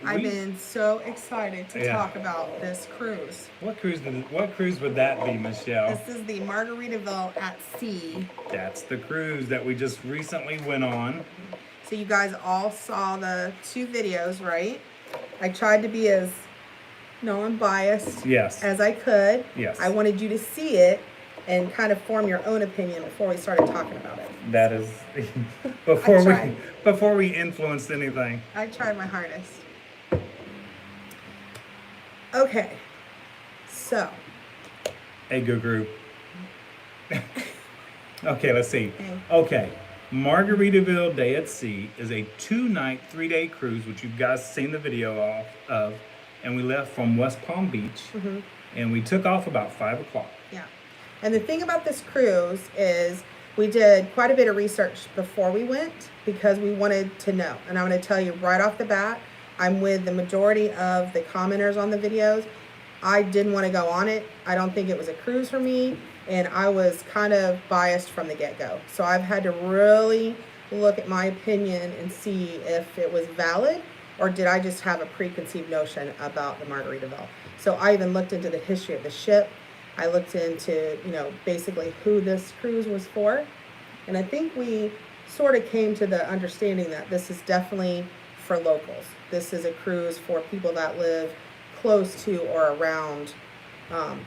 I've been so excited to talk about this cruise. What cruise would that be, Michelle? This is the Margaritaville at sea. That's the cruise that we just recently went on. So you guys all saw the 2 videos, right? I tried to be as non-biased as I could. Yes. I wanted you to see it and kind of form your own opinion before we started talking about it. That is before we influenced anything. I tried my hardest. Okay, so. Hey, good group. Okay, let's see. Okay, Margaritaville Day at Sea is a 2-night, 3-day cruise, which you guys seen the video of, and we left from West Palm Beach, and we took off about 5 o'clock. Yeah, and the thing about this cruise is we did quite a bit of research before we went because we wanted to know, and I'm going to tell you right off the bat, I'm with the majority of the commenters on the videos. I didn't want to go on it. I don't think it was a cruise for me, and I was kind of biased from the get-go. So I've had to really look at my opinion and see if it was valid or did I just have a preconceived notion about the Margaritaville. So I even looked into the history of the ship. I looked into, basically who this cruise was for. And I think we sort of came to the understanding that this is definitely for locals. This is a cruise for people that live close to or around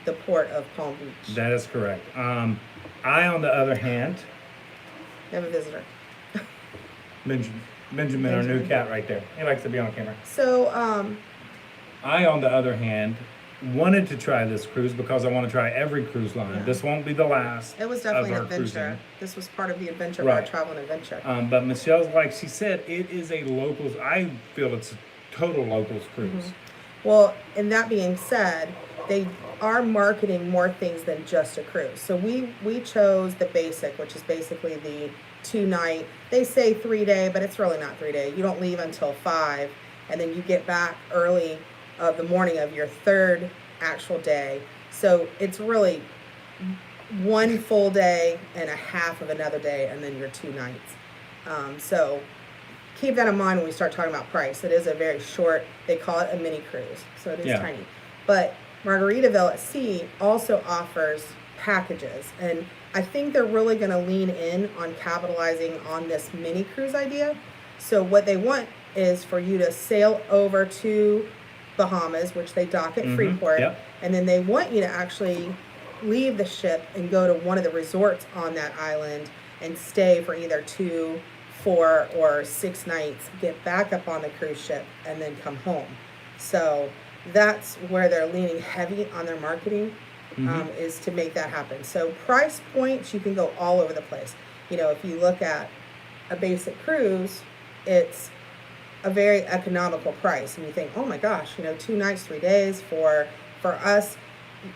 the port of Palm Beach. That is correct. I, on the other hand, We have a visitor. Benjamin, our new cat right there. He likes to be on camera. So, I, on the other hand, wanted to try this cruise because I want to try every cruise line. Yeah. This won't be the last. It was definitely an adventure. Cruising. This was part of the adventure of our travel and adventure. But Michelle's, like she said, it is a locals. I feel it's a total locals cruise. Well, and that being said, they are marketing more things than just a cruise. So we chose the basic, which is basically the 2-night. They say 3-day, but it's really not 3-day. You don't leave until 5, and then you get back early of the morning of your 3rd actual day. So it's really 1 full day and a half of another day, and then your 2 nights. So keep that in mind when we start talking about price. It is a very short, they call it a mini cruise, so it is tiny. But Margaritaville at Sea also offers packages, and I think they're really going to lean in on capitalizing on this mini cruise idea. So what they want is for you to sail over to Bahamas, which they dock at Freeport, and then they want you to actually leave the ship and go to one of the resorts on that island and stay for either 2, 4, or 6 nights, get back up on the cruise ship, and then come home. So that's where they're leaning heavy on their marketing, is to make that happen. So price points, you can go all over the place. If you look at a basic cruise, it's a very economical price, and you think, oh my gosh, 2 nights, 3 days for us.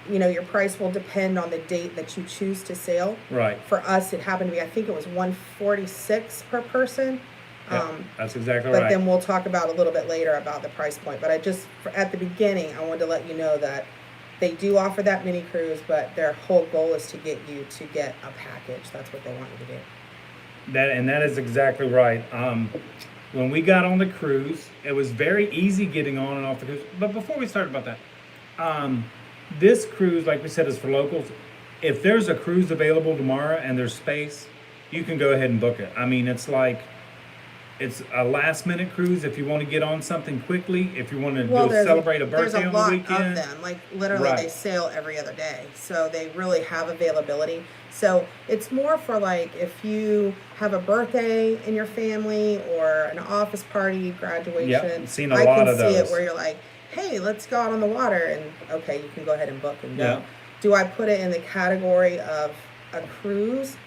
Your price will depend on the date that you choose to sail. Right. For us, it happened to be, I think it was $146 per person. That's exactly right. But right. Then we'll talk about a little bit later about the price point. But at the beginning, I wanted to let you know that they do offer that mini cruise, but their whole goal is to get you to get a package. That's what they want you to do. That is exactly right. When we got on the cruise, it was very easy getting on and off the cruise. But before we start about that, this cruise, like we said, is for locals. If there's a cruise available tomorrow and there's space, you can go ahead and book it. I mean, it's a last-minute cruise if you want to get on something quickly, if you want to celebrate a birthday on the weekend. There's a lot of them. Like, literally, they sail every other day. So they really have availability. So it's more for, like, if you have a birthday in your family or an office party, graduation. Yep, seen a lot of those. I can see it where you're like, hey, let's go out on the water. And, okay, you can go ahead and book and go. Yep. Do I put it in the category of a cruise?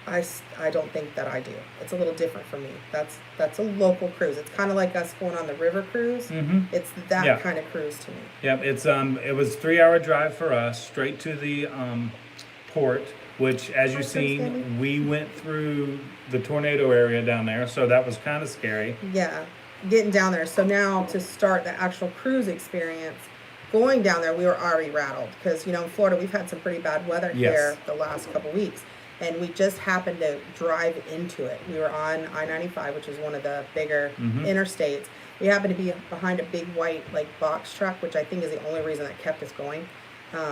I don't think that I do. It's a little different for me. That's a local cruise. It's kind of like us going on the river cruise. It's that kind of cruise to me. Yep. It was a 3-hour drive for us straight to the port, which, as you've seen, we went through the tornado area down there, so that was kind of scary. Yeah, getting down there. So now to start the actual cruise experience, going down there, we were already rattled because, in Florida, we've had some pretty bad weather here the last couple weeks. And we just happened to drive into it. We were on I-95, which is one of the bigger interstates. We happened to be behind a big white like box truck, which I think is the only reason that kept us going.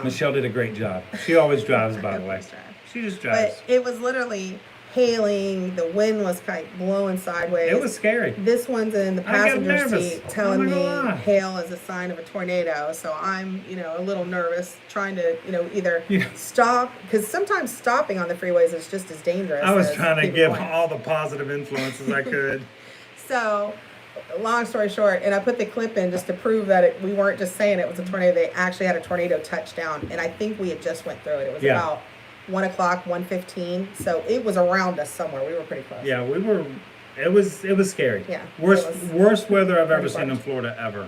Michelle did a great job. She always drives, by the way. Always drive. She just drives. But it was literally hailing. The wind was kind of blowing sideways. It was scary. This one's in the I got passenger nervous. seat telling I'm not me gonna lie. hail is a sign of a tornado. So I'm, a little nervous trying to, either Yeah. stop, because sometimes stopping on the freeways is just as dangerous. I was as trying to keeping give going. all the positive influences I could. So, long story short, and I put the clip in just to prove that we weren't just saying it was a tornado. They actually had a tornado touchdown, and I think we had just went through it. It was Yeah. about 1 o'clock, 1:15. So it was around us somewhere. We were pretty close. Yeah, we were. It was scary. Yeah, Worst it was worst weather I've ever pretty seen in much. Florida ever.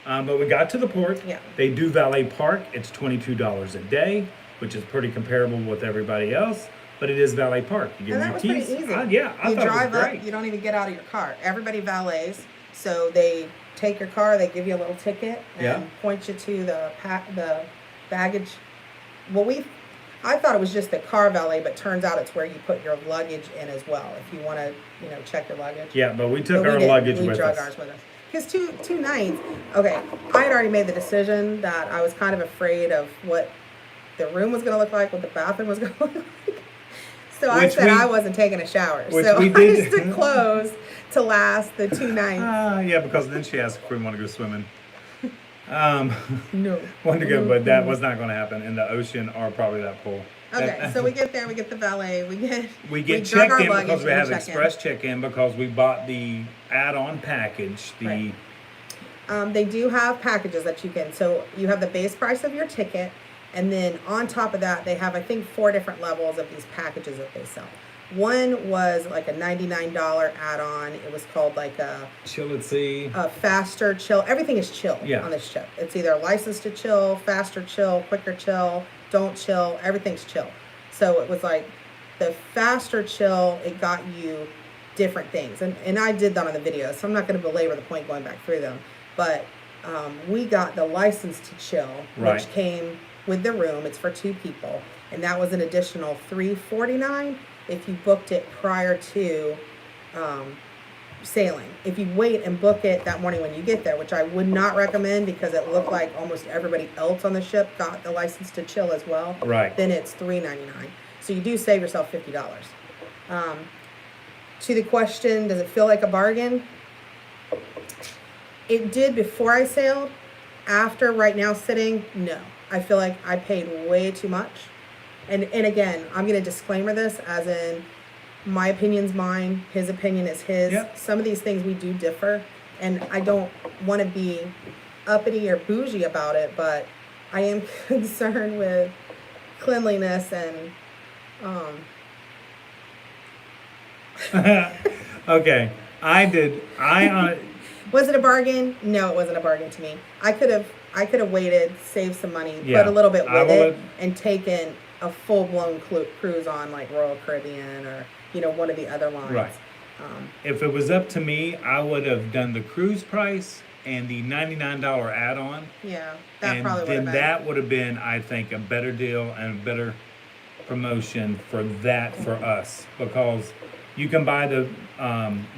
But we got to the port. Yeah. They do valet park. It's $22 a day, which is pretty comparable with everybody else. But it is valet park. You give And them that your was keys. pretty easy. I You thought drive it was great. up, you don't even get out of your car. Everybody valets. So they take your car, they give you a little ticket, and Yeah. point you to the baggage. Well, I thought it was just the car valet, but turns out it's where you put your luggage in as well. If you want to, check your luggage. Yeah, but we took But our didn't. luggage We with drug us. ours with us. Because two nights. Okay, I had already made the decision that I was kind of afraid of what the room was going to look like, what the bathroom was going to look like. So I Which said we- I wasn't taking a shower. which So we I did. just took clothes to last the 2 nights. Yeah, because then she asked if we want to go swimming. No. Wanted to go, but that was not going to happen in the ocean or probably that pool. Okay, so we get there, we get the valet, we get drug checked our in luggage because we and have check in. express check-in because we bought the add-on package. Right. They do have packages that you can. So you have the base price of your ticket, and then on top of that, they have I think 4 different levels of these packages that they sell. One was like a $99 add-on. It was called like Chill at sea. a faster chill. Everything is chill Yeah. on this ship. It's either license to chill, faster chill, quicker chill, don't chill. Everything's chill. So it was like the faster chill. It got you different things, and I did that on the video. So I'm not going to belabor the point going back through them. But we got the license to chill, Right. which came with the room. It's for 2 people, and that was an additional $349 if you booked it prior to sailing. If you wait and book it that morning when you get there, which I would not recommend because it looked like almost everybody else on the ship got the license to chill as well. Right. Then it's $399. So you do save yourself $50. To the question, does it feel like a bargain? It did before I sailed. After right now sitting, no. I feel like I paid way too much. And again, I'm going to disclaimer this as in my opinion's mine, his opinion is his. Yep. Some of these things we do differ, and I don't want to be uppity or bougie about it, but I am concerned with cleanliness and Okay. was it a bargain? No, it wasn't a bargain to me. I could have waited, saved some money, Yeah, put a little bit I with it, would- and taken a full-blown cruise on like Royal Caribbean or one of the other lines. Right. If it was up to me, I would have done the cruise price and the $99 add-on. Yeah, that And probably would then have been. that would have been, I think, a better deal and a better promotion for that for us, because you can buy the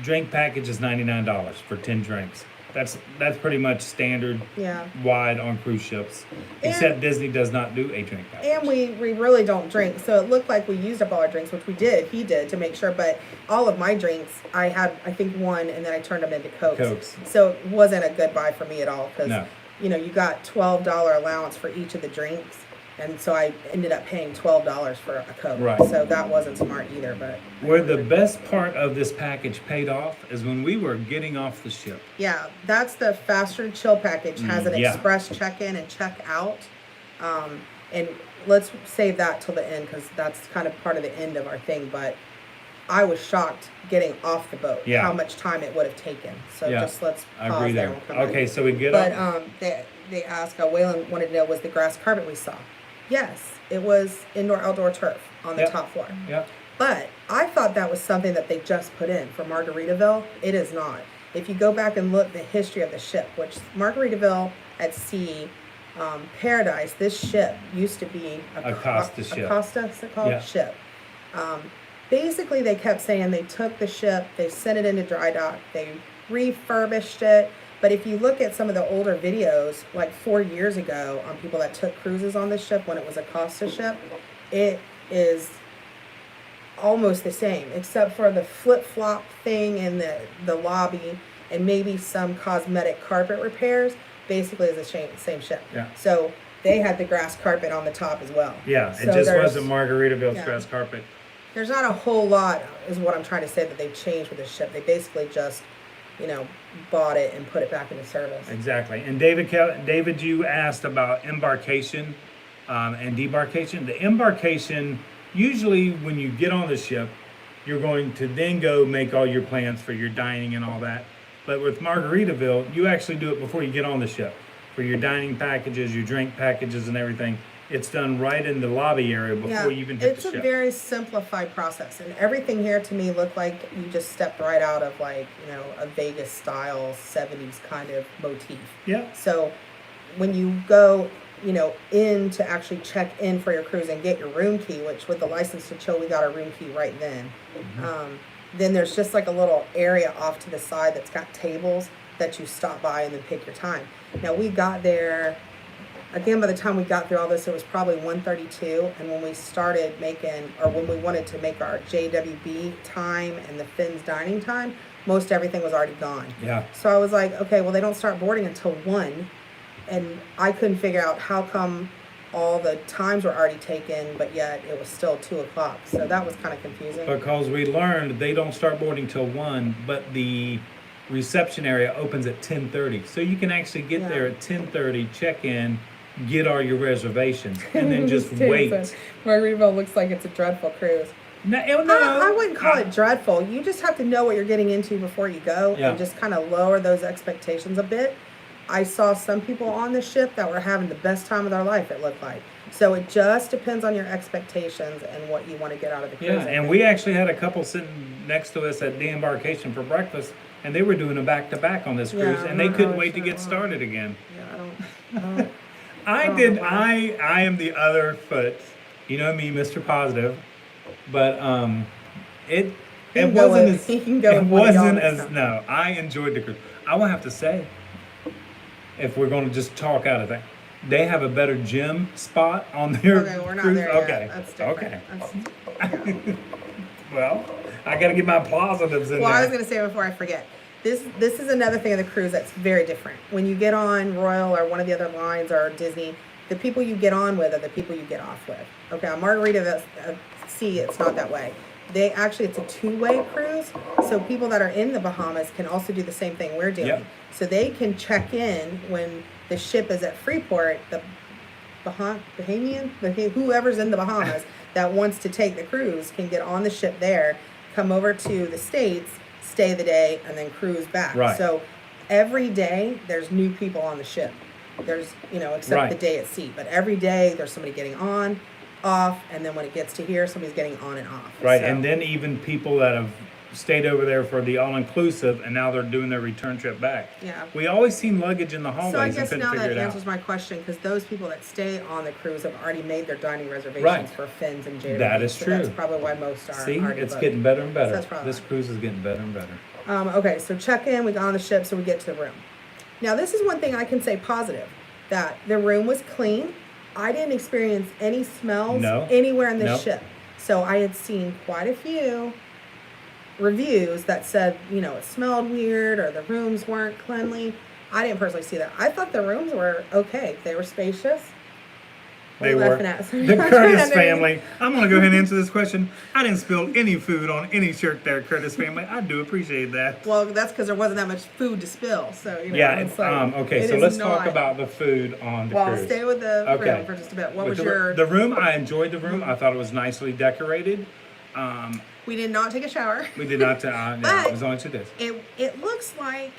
drink package is $99 for 10 drinks. That's pretty much standard Yeah. wide on cruise ships, And- except Disney does not do a drink package. And we really don't drink, so it looked like we used up all our drinks, which we did. He did to make sure, but all of my drinks, I had I think one, and then I turned them into Cokes. So it wasn't a good buy for me at all because No. you got $12 allowance for each of the drinks, and so I ended up paying $12 for a Coke. Right. So that wasn't smart either. But Where the best part of this package paid off is when we were getting off the ship. yeah, that's the faster chill package. Has an yeah. express check-in and check-out. And let's save that till the end because that's kind of part of the end of our thing. But I was shocked getting off the boat, Yeah. how much time it would have taken. So Yeah, just let's I pause agree there. there. and we'll come Okay, back. so we get But off. they asked, Waylon wanted to know, was the grass carpet we saw? Yes, it was indoor-outdoor turf on the Yep. top floor. Yep. But I thought that was something that they just put in for Margaritaville. It is not. If you go back and look the history of the ship, which Margaritaville at sea, Paradise, this ship used to be A Costa ship. A Costa, is it called? Yeah. Ship. Basically, they kept saying they took the ship, they sent it into dry dock, they refurbished it, But if you look at some of the older videos, like 4 years ago, on people that took cruises on the ship when it was a Costa ship, it is almost the same, except for the flip-flop thing in the lobby and maybe some cosmetic carpet repairs. Basically, is the same ship. Yeah. So they had the grass carpet on the top as well. Yeah, So it just there's- wasn't Margaritaville's yeah. grass carpet. There's not a whole lot, is what I'm trying to say, that they've changed with the ship. They basically just, bought it and put it back into service. Exactly. And David, you asked about embarkation and debarkation. The embarkation, usually when you get on the ship, you're going to then go make all your plans for your dining and all that. But with Margaritaville, you actually do it before you get on the ship. For your dining packages, your drink packages and everything, it's done right in the lobby area before you even hit it's the a ship. very simplified process, and everything here to me looked like you just stepped right out of a Vegas style 70s kind of motif. Yeah. So when you go in to actually check in for your cruise and get your room key, which with the license to chill, we got our room key right then. Then there's just like a little area off to the side that's got tables that you stop by and then pick your time. Now we got there, again, by the time we got through all this, it was probably 1:32, and when we started when we wanted to make our JWB time and the Finn's dining time, most everything was already gone. Yeah. So I was like, okay, well, they don't start boarding until 1, and I couldn't figure out how come all the times were already taken, but yet it was still 2 o'clock. So that was kind of confusing. Because we learned they don't start boarding till 1, but the reception area opens at 10:30. So you can actually get there at 10:30, check in, get all your reservations, and then just wait. Margaritaville looks like it's a dreadful cruise. No, I wouldn't call it dreadful. You just have to know what you're getting into before you go, and just kind of lower those expectations a bit. I saw some people on the ship that were having the best time of their life, it looked like. So it just depends on your expectations and what you want to get out of the cruise. Yeah, and we actually had a couple sitting next to us at the embarkation for breakfast, and they were doing a back-to-back on this cruise, and they couldn't wait to get started again. Yeah, I don't I am the other foot. You know me, Mr. Positive. But it wasn't as no. I enjoyed the cruise. I will have to say, if we're going to just talk out of that, they have a better gym spot on their Okay, we're not cruise. there Okay, yet. That's different. okay. Well, I got to get my positives in Well, there. I was going to say before I forget, this is another thing of the cruise that's very different. When you get on Royal or one of the other lines or Disney, the people you get on with are the people you get off with. Okay, on Margaritaville Sea, it's not that way. It's a 2-way cruise, so people that are in the Bahamas can also do the same thing we're doing. Yep. So they can check in when the ship is at Freeport, the whoever's in the Bahamas that wants to take the cruise can get on the ship there, come over to the States, stay the day, and then cruise back. Right. So every day there's new people on the ship. There's, except the day at sea. But every day there's somebody getting on, off, and then when it gets to here, somebody's getting on and off. Right, So, and then even people that have stayed over there for the all-inclusive, and now they're doing their return trip back. Yeah. We always seen luggage in the hallways So I and guess couldn't now figure that it answers out. my question, because those people that stay on the cruise have already made their dining reservations Right. for Finn's and JW. That is so true. That's probably why most are See, already it's booked. getting better and better. So that's probably This cruise is getting better and better. Okay, so check in, we got on the ship, so we get to the room. Now, this is one thing I can say positive, that the room was clean. I didn't experience any smells anywhere in this ship. So I had seen quite a few reviews that said, it smelled weird or the rooms weren't cleanly. I didn't personally see that. I thought the rooms were okay. They were spacious. They were. The Curtis family. I'm going to go ahead and answer this question. I didn't spill any food on any shirt there, Curtis family. I do appreciate that. Well, that's because there wasn't that much food to spill. So, Yeah, it's like, okay, so let's talk about the food on the cruise. Well, stay with the room for just a bit. What was the room? I enjoyed the room. I thought it was nicely decorated. We did not take a shower. We did not. But it was only 2 days. It looks like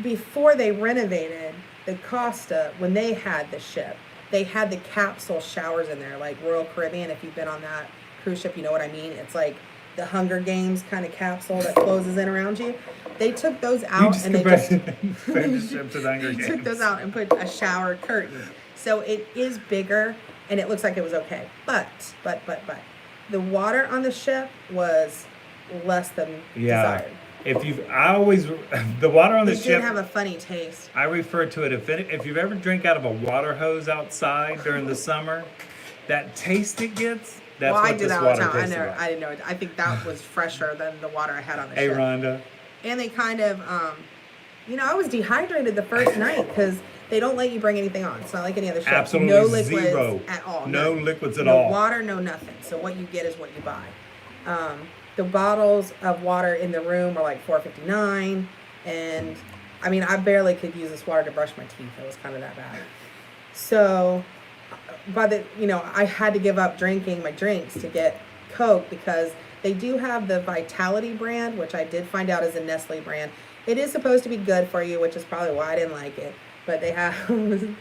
before they renovated the Costa, when they had the ship, they had the capsule showers in there, like Royal Caribbean. If you've been on that cruise ship, you know what I mean. It's like the Hunger Games kind of capsule that closes in around you. They took those out and they just took those out and put a shower curtain. So it is bigger and it looks like it was okay. But the water on the ship was less than desired. I always, the water on the It did ship, have a funny taste. I refer to it, if you've ever drank out of a water hose outside during the summer, that taste it gets, that's Well, I what do this that all the water time. tastes like. I didn't know it. I think that was fresher than the water I had on the Hey, ship. Rhonda. And they kind of, I was dehydrated the first night because they don't let you bring anything on. It's not like any other ship. Absolutely No liquids zero. at all. No None. liquids at no all. Water, no nothing. So what you get is what you buy. The bottles of water in the room are like $4.59, and I mean I barely could use this water to brush my teeth. It was kind of that bad. So, I had to give up drinking my drinks to get Coke because they do have the Vitality brand, which I did find out is a Nestle brand. It is supposed to be good for you, which is probably why I didn't like it. But they have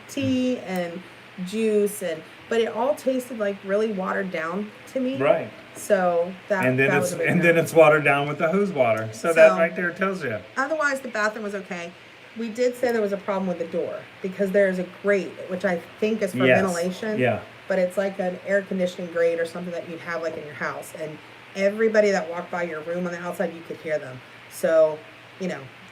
tea and juice, but it all tasted like really watered down to me. Right. So then that was a big no. then it's watered down with the hose water. So that right there tells you. Otherwise, the bathroom was okay. We did say there was a problem with the door because there's a grate, which I think is for ventilation. Yeah. But it's like an air conditioning grate or something that you'd have like in your house. And everybody that walked by your room on the outside, you could hear them. So,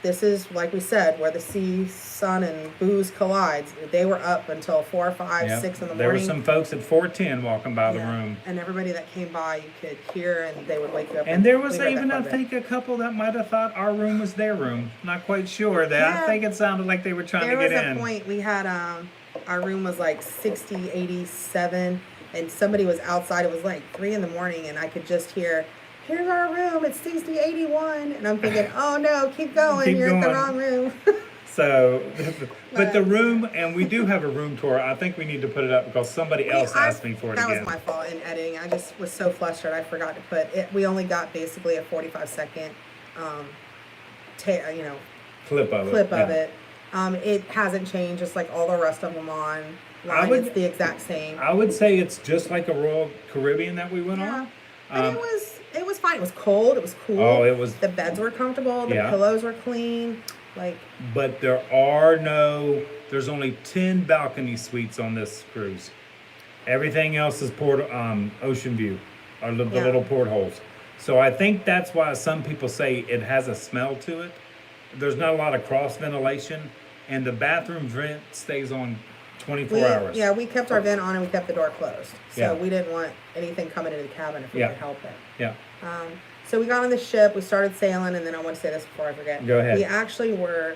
this is, like we said, where the sea, sun, and booze collides. They were up until 4, 5, 6 in the morning. There were some folks at 4:10 walking by the room. And everybody that came by, you could hear, and they would wake you up. And there was even, I think, a couple that might have thought our room was their room. Not quite sure. I think it sounded like they were trying to get in. There was a point we had, our room was like 60, 87, and somebody was outside. It was like 3 in the morning, and I could just hear, here's our room, it's 60, 81. And I'm thinking, oh no, keep going, you're in the wrong room. So, but the room, and we do have a room tour. I think we need to put it up because somebody else asked me for it That again. was my fault in editing. I just was so flustered, I forgot to put it. We only got basically a 45-second clip of it. It hasn't changed, just like all the rest of them online. It's the exact same. I would say it's just like a Royal Caribbean that we went on. But it was fine. It was cold. It was cool. Oh, it was. The beds were comfortable. The pillows were clean. But there's only 10 balcony suites on this cruise. Everything else is ocean view, or the little portholes. So I think that's why some people say it has a smell to it. There's not a lot of cross ventilation, and the bathroom vent stays on 24 hours. Yeah, we kept our vent on and we kept the door closed. So we didn't want anything coming into the cabin if we could help it. Yeah. So we got on the ship, we started sailing, and then I want to say this before I forget. Go ahead. We actually were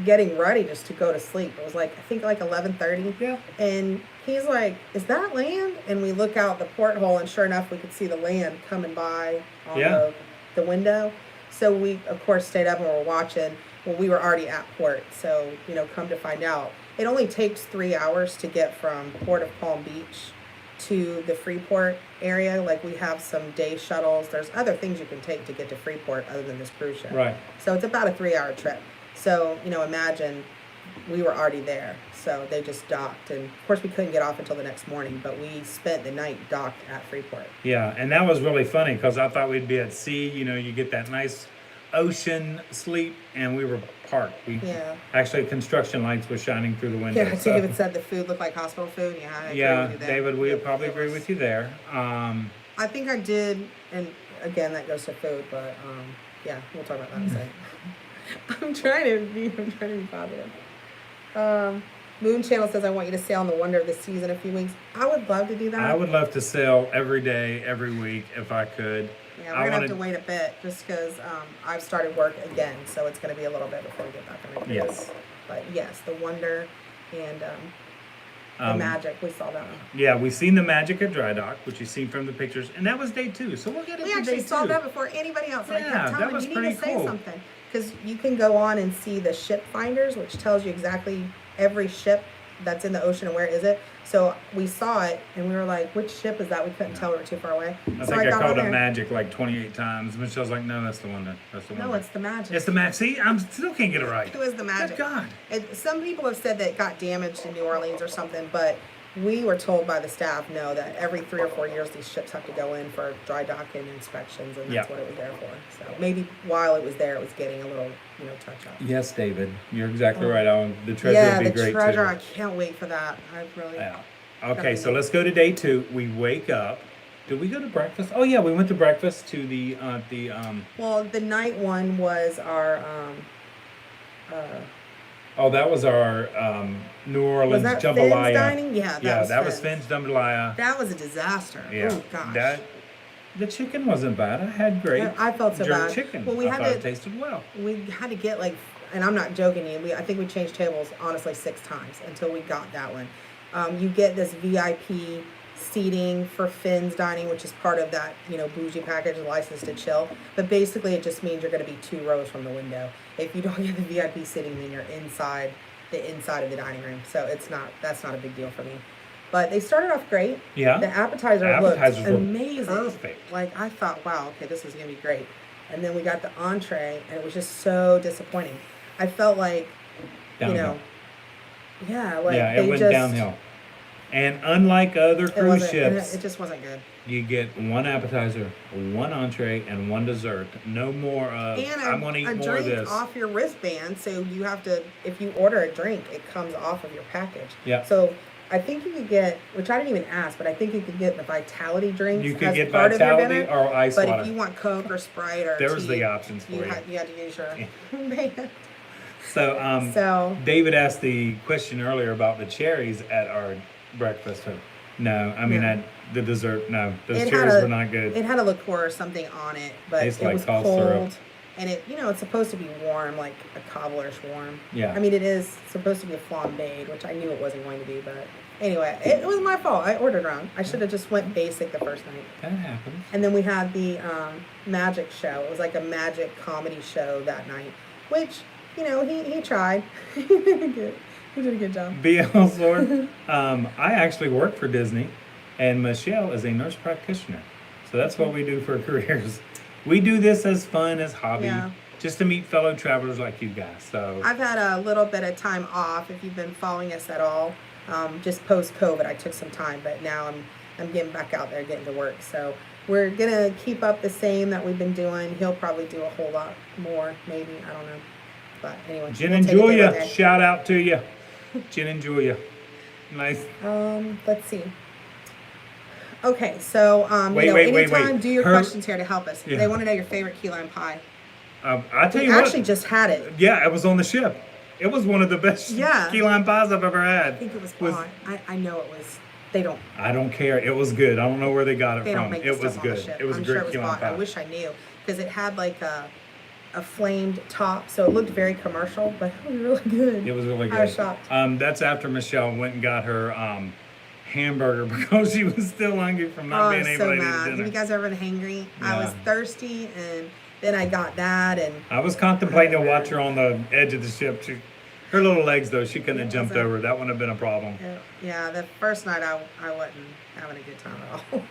getting ready just to go to sleep. It was I think 11:30. Yeah. And he's like, is that land? And we look out the porthole, and sure enough, we could see the land coming by on the window. So we, of course, stayed up and were watching. Well, we were already at port. So, come to find out, it only takes 3 hours to get from Port of Palm Beach to the Freeport area. We have some day shuttles. There's other things you can take to get to Freeport other than this cruise ship. Right. So it's about a 3-hour trip. So, imagine we were already there. So they just docked. And of course we couldn't get off until the next morning, but we spent the night docked at Freeport. Yeah, and that was really funny because I thought we'd be at sea. You get that nice ocean sleep, and we were parked. Actually, construction lights were shining through the window. Yeah, David said the food looked like hospital food. Yeah, I agree with you there. David, we would probably agree with you there. I think I did, and again, that goes to food, but we'll talk about that in a second. I'm trying to be positive. Moon Channel says, I want you to sail on the Wonder of the Seas in a few weeks. I would love to do that. I would love to sail every day, every week, if I could. Yeah, we're going to have to wait a bit just because I've started work again, so it's going to be a little bit before we get back on the cruise. Yes. But yes, the Wonder and the Magic, we saw that one. Yeah, we seen the Magic at Dry Dock, which you seen from the pictures, and that was day 2, so we'll get into day 2. We actually saw that before anybody else. Yeah, I kept telling that was you pretty need to cool. say something. Because you can go on and see the ship finders, which tells you exactly every ship that's in the ocean and where is it. So we saw it, and we were like, which ship is that? We couldn't tell, we were too far away. I think I called it Magic 28 times. Michelle's like, no, that's the one. No, it's the Magic. It's the Magic. See, I still can't get it right. It was the Magic. Good God. Some people have said that it got damaged in New Orleans or something, but we were told by the staff, that every 3 or 4 years these ships have to go in for dry docking inspections, and that's what it was there for. So maybe while it was there, it was getting a little, touch up. Yes, David, you're exactly right. The treasure would be great too. Yeah, the treasure, I can't wait for that. I really. Yeah. Okay, so let's go to day 2. We wake up, Did we go to breakfast? Oh yeah, we went to breakfast to the Well, the night one was our oh, that was our New was Orleans that Finn's jambalaya. dining? Yeah, That was Finn's. Finn's jambalaya. That was a disaster. Yeah, Oh gosh. that the chicken wasn't bad. I had great I felt so jerk bad. chicken. Well, we I had thought to it tasted well. we had to get like, and I'm not joking you. I think we changed tables honestly 6 times until we got that one. You get this VIP seating for Finn's dining, which is part of that bougie package, license to chill. But basically, it just means you're going to be 2 rows from the window. If you don't get the VIP seating, then you're inside of the dining room. So that's not a big deal for me. But they started off great. Yeah. The appetizers were looked amazing. perfect. Like I thought, wow, okay, this is gonna be great. And then we got the entree, and it was just so disappointing. I felt like, Downhill. yeah, like Yeah, they it went just downhill. And unlike other cruise ships, it just wasn't good. you get 1 appetizer, 1 entree, and 1 dessert. No more of, And I'm going to eat a more of drink this. off your wristband, so you have to, if you order a drink, it comes off of your package. Yeah. So I think you could get, which I didn't even ask, but I think you could get the Vitality drinks You could as get part of your Vitality dinner. or ice But water. if you want Coke or Sprite or There's tea, the options for you. you had to use your band. So, So David asked the question earlier about the cherries at our breakfast. No, I mean, No. at the dessert, no. Those It cherries had were not good. it had a liqueur or something on it, but Tastes it like was cough cold. syrup. And it's supposed to be warm, like a cobbler's warm. Yeah. I mean, it is supposed to be a flambéed, which I knew it wasn't going to be, but anyway, it was my fault. I ordered wrong. I should have just went basic the first night. That happens. And then we had the magic show. It was like a magic comedy show that night, which, he tried. He did a good job. BL Sword. I actually work for Disney, and Michelle is a nurse practitioner. So that's what we do for careers. We do this as fun, as hobby, Yeah. just to meet fellow travelers like you guys. So I've had a little bit of time off. If you've been following us at all, just post COVID, I took some time, but now I'm getting back out there, getting to work. So we're gonna keep up the same that we've been doing. He'll probably do a whole lot more, maybe, I don't know. But anyway, Jen we'll and take it day by Julia, day. shout out to you. Jen and Julia. Nice. Let's see. Okay, so Wait. anytime, do your Her- questions here to help us. Yeah. They want to know your favorite key lime pie. I tell We you what. actually just had it. Yeah, it was on the ship. It was one of the best Yeah. key lime pies I've ever had. I think it was bought. I know it was. They don't. I don't care. It was good. I don't know where they got it They don't from. make It this was stuff on the good. ship. It was I'm a sure great it was key lime bought. I pie. wish I knew because it had like a flamed top, so it looked very commercial, but it was really good. It was really good. I was shocked. That's after Michelle went and got her hamburger because she was still hungry from not Oh, being I'm able so to eat mad. dinner. Have you guys ever been hangry? I was Yeah. thirsty, and then I got that, and I was contemplating to watch her on the edge of the ship. Her little legs, though, she couldn't have jumped over. That wouldn't have been a problem. yeah, the first night I wasn't having a good time at all.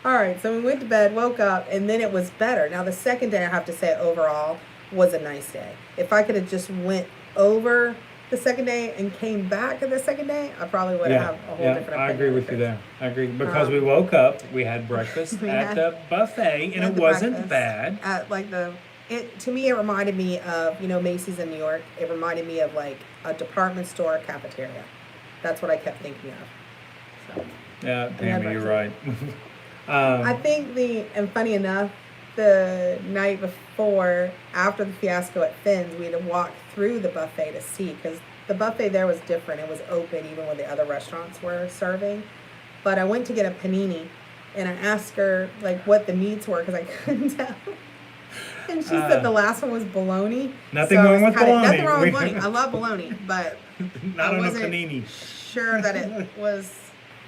All right, so we went to bed, woke up, and then it was better. Now the second day, I have to say, overall, was a nice day. If I could have just went over the second day and came back the second day, I probably would have a whole different I opinion. agree with you there. I agree. Because we woke up, we had breakfast We at had- the buffet, and had it the wasn't breakfast bad. At to me, it reminded me of Macy's in New York. It reminded me of like a department store cafeteria. That's what I kept thinking of. So. Yeah, Tammy, you're right. I think and funny enough, the night before, after the fiasco at Finn's, we had to walk through the buffet to see, because the buffet there was different. It was open even when the other restaurants were serving. But I went to get a panini, and I asked her like what the meats were because I couldn't tell. And she said the last one was bologna. Nothing I wrong was with bologna. Nothing wrong with bologna. I love bologna, but Not I on a wasn't panini. sure that it was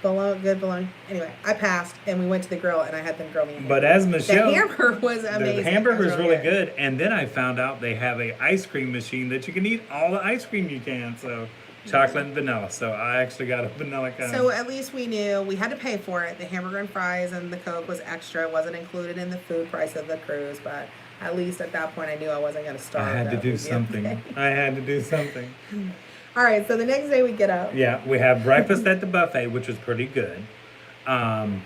good bologna. Anyway, I passed, and we went to the grill, and I had them grill me. But as The Michelle, hamburger was amazing. the hamburger is It was really good. And then I found out they have a ice cream machine that you can eat all the ice cream you can. So chocolate and vanilla. So I actually got a vanilla kind. So at least we knew we had to pay for it. The hamburger and fries and the Coke was extra. It wasn't included in the food price of the cruise, but at least at that point I knew I wasn't going to starve. I had to That do was the something. other day. I had to do something. All right, so the next day we get up. Yeah, we had breakfast at the buffet, which was pretty good. And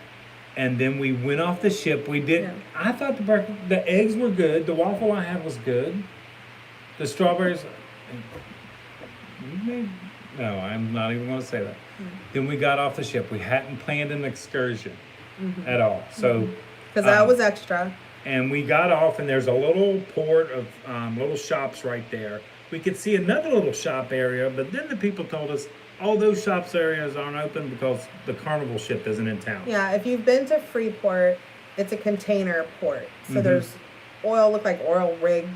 then we went off the ship. We did. Yeah. I thought the eggs were good. The waffle I had was good. The strawberries. No, I'm not even going to say that. Then we got off the ship. We hadn't planned an excursion. at all. So, Because that was extra. and we got off, and there's a little port of little shops right there. We could see another little shop area, but then the people told us all those shops areas aren't open because the carnival ship isn't in town. Yeah, if you've been to Freeport, it's a container port. So there's look like oil rig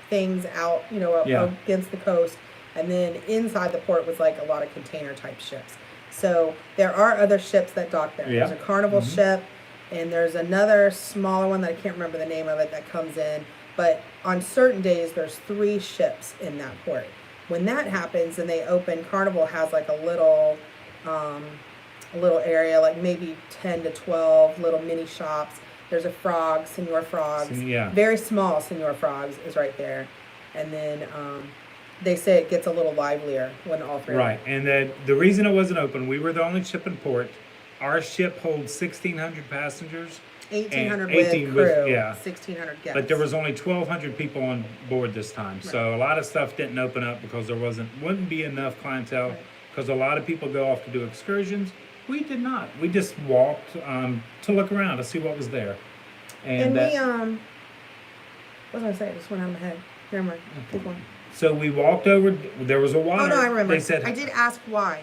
things out, against the coast. And then inside the port was like a lot of container type ships. So there are other ships that dock there. Yeah. There's a carnival ship, and there's another smaller one that I can't remember the name of it that comes in. But on certain days, there's 3 ships in that port. When that happens and they open, Carnival has like a little area, like maybe 10 to 12 little mini shops. There's a frog, Senor Frogs. Yeah. Very small Senor Frogs is right there. And then they say it gets a little livelier when all 3 Right, and the reason it wasn't open, we were the only ship in port. Our ship holds 1,600 passengers. 1,800 and with 18 crew, yeah. 1,600 guests. But there was only 1,200 people on board this time. So a lot of stuff didn't open up because there wouldn't be enough clientele, because a lot of people go off to do excursions. We did not. We just walked to look around to see what was there. And we, what was I going to say? It just went out of my head. Never mind. Keep going. So we walked over, there was a water. Oh, no, I remember. They said, I did ask why.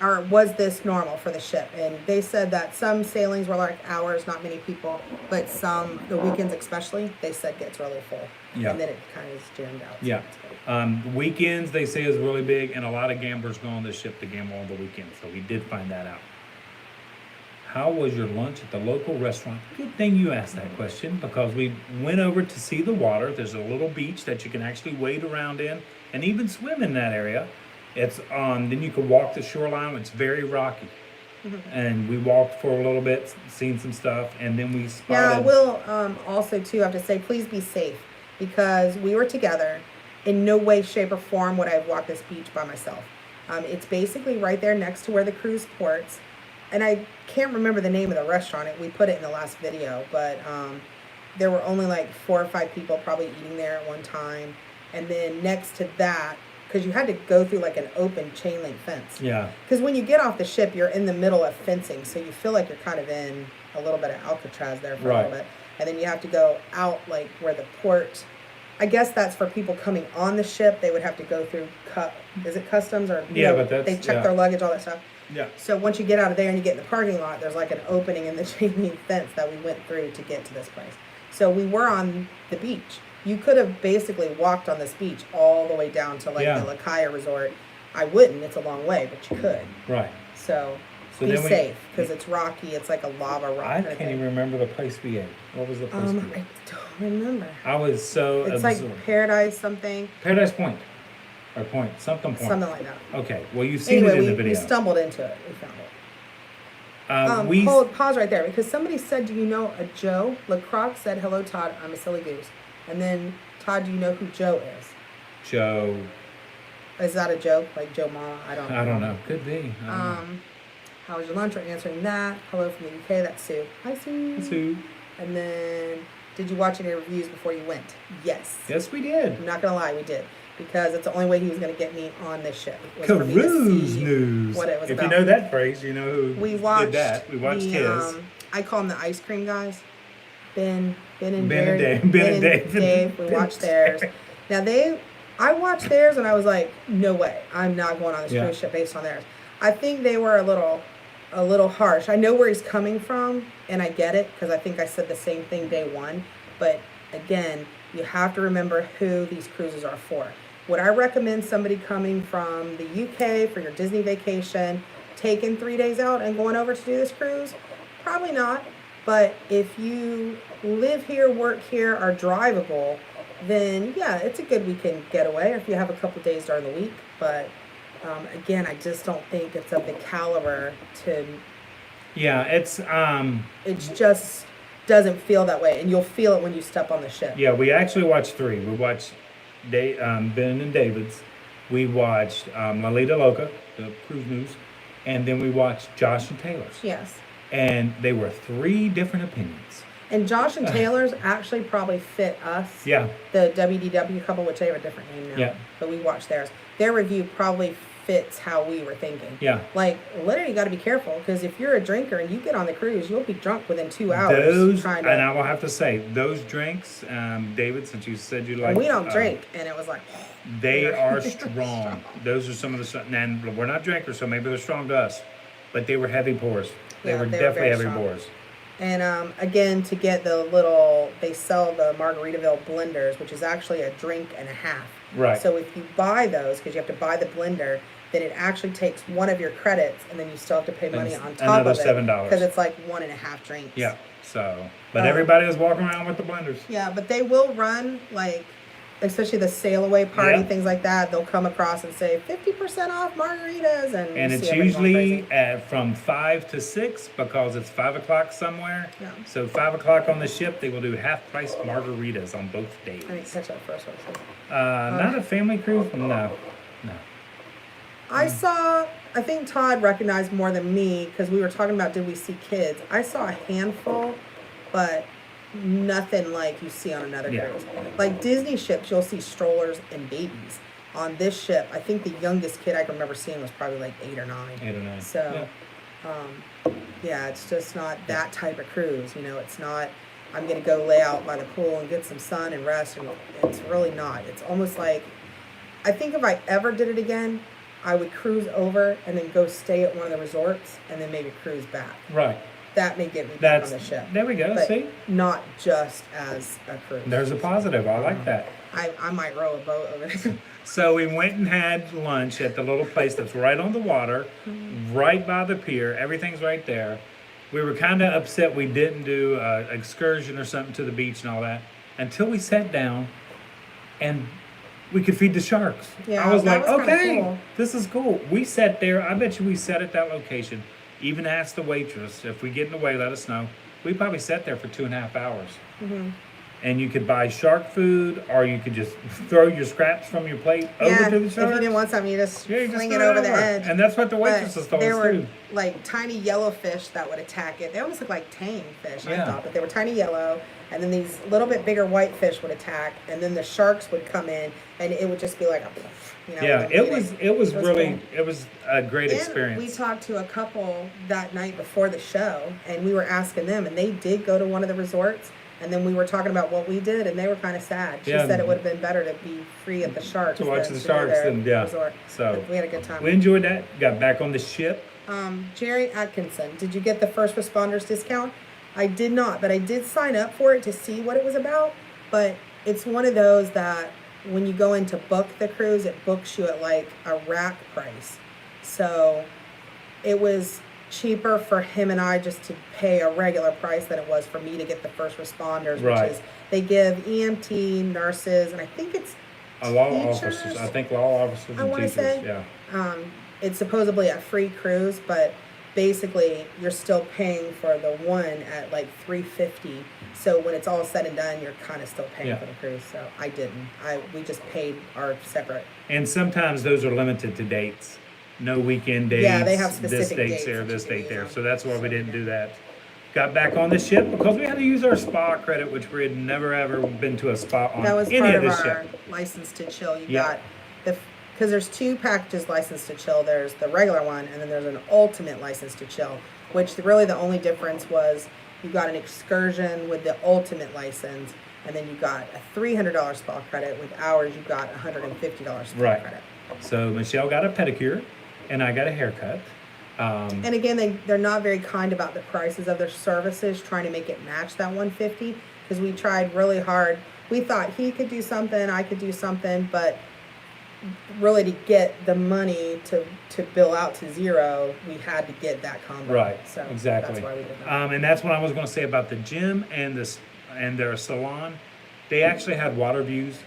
Or was this normal for the ship? And they said that some sailings were like hours, not many people, but some, the weekends especially, they said gets really full. Yeah. And then it kind of is jammed out. Yeah. Weekends, they say, is really big, and a lot of gamblers go on this ship to gamble on the weekends. So we did find that out. How was your lunch at the local restaurant? Good thing you asked that question, because we went over to see the water. There's a little beach that you can actually wade around in and even swim in that area. It's then you can walk the shoreline. It's very rocky. And we walked for a little bit, seen some stuff, and then we spotted. Yeah, I will also too have to say, please be safe, because we were together. In no way, shape, or form would I have walked this beach by myself. It's basically right there next to where the cruise ports. And I can't remember the name of the restaurant. We put it in the last video, but there were only like 4 or 5 people probably eating there at one time. And then next to that, because you had to go through like an open chain link fence. Yeah. Because when you get off the ship, you're in the middle of fencing, so you feel like you're kind of in a little bit of Alcatraz there for a little bit. And then you have to go out like where the port, I guess that's for people coming on the ship. They would have to go through, is it customs or? Yeah, but that's, they check their luggage, all that stuff. Yeah. So once you get out of there and you get in the parking lot, there's like an opening in the chain link fence that we went through to get to this place. So we were on the beach. You could have basically walked on this beach all the way down to like the La Calle Resort. I wouldn't, it's a long way, but you could. Right. So be safe, because it's rocky. It's like a lava rock. I can't even remember the place we ate. What was the place we ate? I don't remember. I was so It's absorbed. like Paradise something. Paradise Point. Or Point. Something Point. Something like that. Okay. Well, you've seen it in the video. We stumbled into it. We found it. Pause right there, because somebody said, do you know a Joe? LaCroix said, hello, Todd. I'm a silly goose. And then, Todd, do you know who Joe is? Joe. Is that a joke? Like Joe Mama? I don't know. Could be. How was your lunch? We're answering that. Hello from the UK. That's Sue. Hi, Sue. Hi, Sue. And then, did you watch any reviews before you went? Yes. Yes, we did. I'm not going to lie, we did. Because it's the only way he was going to get me on this ship. Cruise news. What it was if about. you know that phrase, you know who did that. We watched his. I call them the ice cream guys. Ben and Dave. We watched theirs. Now I watched theirs and I was like, no way, I'm not going on this cruise ship based on theirs. I think they were a little harsh. I know where he's coming from, and I get it, because I think I said the same thing day one. But again, you have to remember who these cruises are for. Would I recommend somebody coming from the UK for your Disney vacation, taking 3 days out and going over to do this cruise? Probably not. But if you live here, work here, are drivable, then yeah, it's a good weekend getaway, or if you have a couple days during the week. But again, I just don't think it's of the caliber to. Yeah, it's. It just doesn't feel that way, and you'll feel it when you step on the ship. Yeah, we actually watched 3. We watched Ben and David's. We watched Lalita Loca, the cruise news, and then we watched Josh and Taylor's. Yes. And they were 3 different opinions. And Josh and Taylor's actually probably fit us. Yeah. The WDW couple, which they have a different name now. Yeah. But we watched theirs. Their review probably fits how we were thinking. Yeah. Like, literally, you got to be careful, because if you're a drinker and you get on the cruise, you'll be drunk within 2 hours. And I will have to say, those drinks, David, since you said you like, we don't drink, and it was like, they are strong. Those are some of the, and we're not drinkers, so maybe they're strong to us, but they were heavy pours. They were definitely heavy pours. And again, to get they sell the Margaritaville blenders, which is actually a drink and a half. Right. So if you buy those, because you have to buy the blender, then it actually takes one of your credits, and then you still have to pay money on top of it. Another $7. Because it's like 1.5 drinks. Yeah. So, but everybody was walking around with the blenders. Yeah, but they will run, like, especially the sail away party, things like that. They'll come across and say 50% off margaritas, and it's usually from 5 to 6, because it's 5 o'clock somewhere. Yeah. So 5 o'clock on the ship, they will do half price margaritas on both days. I didn't catch that first one. Not a family cruise? No. I think Todd recognized more than me, because we were talking about, did we see kids? I saw a handful, but nothing like you see on another cruise. Like Disney ships, you'll see strollers and babies. On this ship, I think the youngest kid I can remember seeing was probably like 8 or 9. 8 or 9. So, it's just not that type of cruise. You know, it's not, I'm going to go lay out by the pool and get some sun and rest. And it's really not. It's almost like, I think if I ever did it again, I would cruise over and then go stay at one of the resorts and then maybe cruise back. Right. That may get me back on the ship. There we go, but see? Not just as a cruise. There's a positive. I like that. I might row a boat over there. So we went and had lunch at the little place that's right on the water, right by the pier. Everything's right there. We were kind of upset we didn't do an excursion or something to the beach and all that until we sat down and we could feed the sharks. Yeah, I was like, okay, cool. This is cool. We sat there. I bet you we sat at that location. Even asked the waitress, if we get in the way, let us know. We probably sat there for 2.5 hours. And you could buy shark food, or you could just throw your scraps from your plate over to the sharks. If you didn't want something, you just fling it throw over the edge. And that's what the waitresses told us There were too. like tiny yellow fish that would attack it. They almost look like tame fish, I Yeah. thought, but they were tiny yellow. And then these little bit bigger white fish would attack, and then the sharks would come in, and it would just be like a, Yeah, it was really, cool. it was a great And experience. we talked to a couple that night before the show, and we were asking them, and they did go to one of the resorts. And then we were talking about what we did, and they were kind of sad. She said it would have been better to be free at the sharks to watch than the to sharks their and resort. So But we had a good time. we enjoyed that. Got back on the ship. Jerry Atkinson, did you get the first responders discount? I did not, but I did sign up for it to see what it was about. But it's one of those that when you go in to book the cruise, it books you at like a rack price. So it was cheaper for him and I just to pay a regular price than it was for me to get the first responders, which is they give EMT, nurses, and I think it's Law teachers? officers. I think law officers I and wanna teachers. say. Yeah. It's supposedly a free cruise, but basically you're still paying for the one at like $350. So when it's all said and done, you're kind of still paying for the cruise. So I didn't. We just paid our separate. And sometimes those are limited to dates. No weekend dates. Yeah, they have specific this date dates there, that this you can date there. use So that's why we didn't do that. Got back on the ship because we had to use our spa credit, which we had never ever been to a spa on That was any part of of this our ship. license to chill. You Yeah. got because there's 2 packages license to chill. There's the regular one, and then there's an ultimate license to chill, which really the only difference was you got an excursion with the ultimate license, and then you got a $300 spa credit. With ours, you got $150 spa Right. credit. So Michelle got a pedicure, and I got a haircut. And again, they're not very kind about the prices of their services, trying to make it match that $150, because we tried really hard. We thought he could do something, I could do something, but really to get the money to bill out to zero, we had to get that combo. Right. So Exactly. that's why we did that. And that's what I was going to say about the gym and their salon. They actually had water views,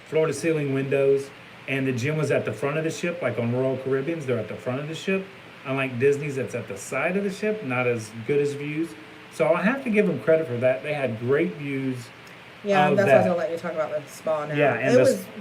floor to ceiling windows, and the gym was at the front of the ship, like on Royal Caribbean's. They're at the front of the ship. Unlike Disney's, that's at the side of the ship, not as good as views. So I have to give them credit for that. They had great views. Yeah, of that's why I was that. gonna let you talk about the spa now. Yeah, and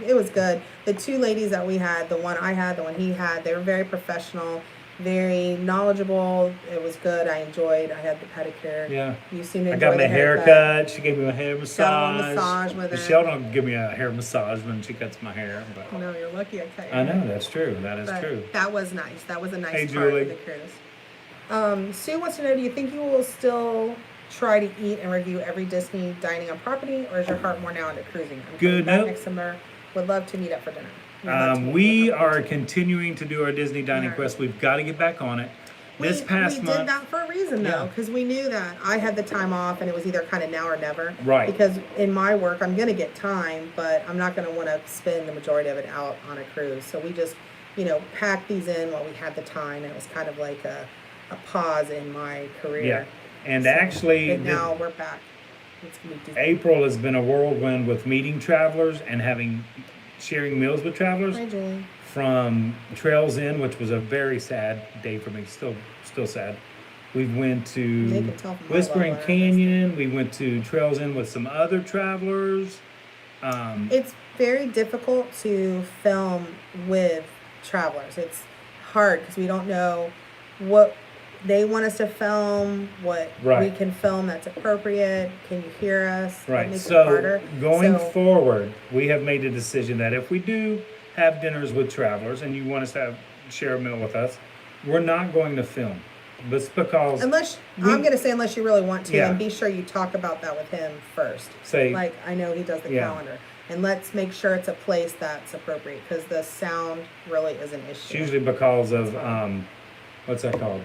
it was good. The 2 ladies that we had, the one I had, the one he had, they were very professional. very knowledgeable. It was good. I enjoyed. I had the pedicure. Yeah. You seem to I enjoy got my the hair haircut. cut. She gave me a hair Got a massage. little massage with it. Michelle don't give me a hair massage when she cuts my hair. But No, you're lucky I cut your I know, hair. that's true. That is But true. that was nice. That was a nice Hey, part Julie. of the cruise. Sue wants to know, do you think you will still try to eat and review every Disney dining on property, or is your heart more now into cruising? I'm Good, coming back nope. next summer. Would love to meet up for dinner. Would love to meet We up for are dinner. continuing to do our Disney dining Right. quest. We've got to get back on it. This we past month, did that for a reason though, Yeah. because we knew that I had the time off, and it was either kind of now or never. Right. Because in my work, I'm gonna get time, but I'm not gonna want to spend the majority of it out on a cruise. So we just, packed these in while we had the time, and it was kind of like a pause in my career. yeah. And So, actually, but now we're back. It's gonna be Disney. April has been a whirlwind with meeting travelers and sharing meals with travelers. Hi, Julie. From Trails Inn, which was a very sad day for me, still sad. We went They to could tell from my Whispering logo, I Canyon. We went to Trails Inn with some other travelers. It's very difficult to film with travelers. It's hard because we don't know what they want us to film, what we Right. can film that's appropriate. Can you hear us? That Right. makes it So harder. going So- forward, we have made a decision that if we do have dinners with travelers and you want us to share a meal with us, we're not going to film. That's because Unless we- I'm gonna say unless you really want to, Yeah. and be sure you talk about that with him first. say Like I know he does the Yeah. calendar, and let's make sure it's a place that's appropriate because the sound really is an it's issue. usually because of what's that called?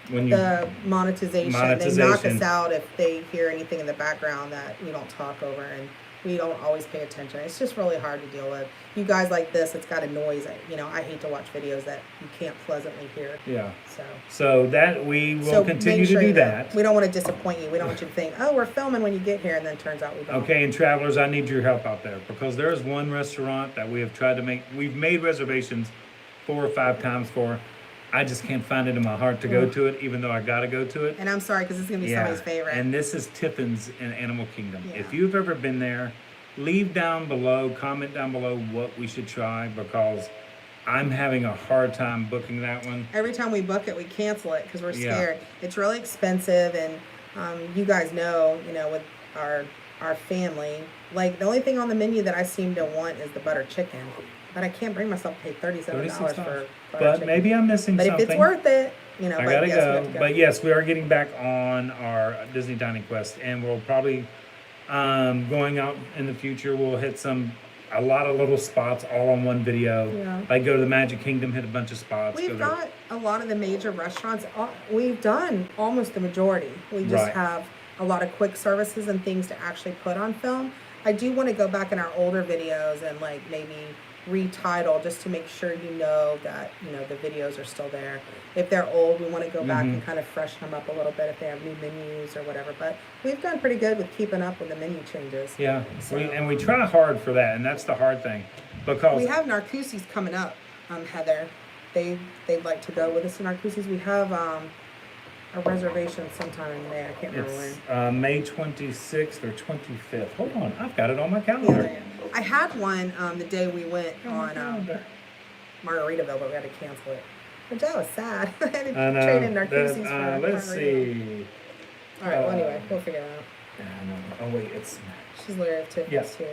When you The monetization. They knock us Monetization. out if they hear anything in the background that we don't talk over, and we don't always pay attention. It's just really hard to deal with. You guys like this, it's got a noise. I hate to watch videos that you can't pleasantly hear. yeah. So. So that we will So continue make to sure do you know. that. We don't want to disappoint you. We don't want you to think, oh, we're filming when you get here, and then turns out we don't. Okay, and travelers, I need your help out there because there is one restaurant that we have tried to make. We've made reservations 4 or 5 times for. I just can't find it in my heart to go to it, even though I got to go to it. And I'm sorry because it's gonna be somebody's favorite. And this is Tiffin's in Animal Kingdom. Yeah. If you've ever been there, leave down below, comment down below what we should try because I'm having a hard time booking that one. Every time we book it, we cancel it because we're Yeah. scared. It's really expensive, and you guys know, with our family, like the only thing on the menu that I seem to want is the butter chicken, but I can't bring myself to pay $37 for $36. butter But chicken. maybe I'm missing But something. if it's worth it, I but gotta yes, we go. have to go. But yes, we are getting back on our Disney Dining Quest, and we'll probably going out in the future. We'll hit a lot of little spots all on one video. Yeah. Like go to the Magic Kingdom, hit a bunch of spots. We've go to- got a lot of the major restaurants. We've done almost the majority. We just Right. have a lot of quick services and things to actually put on film. I do want to go back in our older videos and like maybe retitle just to make sure that the videos are still there. If they're old, we want to go back Mm-hmm. and kind of freshen them up a little bit if they have new menus or whatever. But we've done pretty good with keeping up with the menu changes. Yeah, So- we try hard for that, and that's the hard thing because We have Narcoossee's coming up, Heather. They'd like to go with us to Narcoossee's. We have a reservation sometime in May. I can't remember when. it's May 26th or 25th. Hold on, I've got it on my Yeah, calendar. yeah. I had one the day we went On my on calendar. Margaritaville, but we had to cancel it. Which I was sad. I had to I know. trade in Narcoossee's for Let's Margaritaville. see. All right, well, anyway, we'll figure it out. Oh wait, it's She's Larry of Tiffany's Yes. too.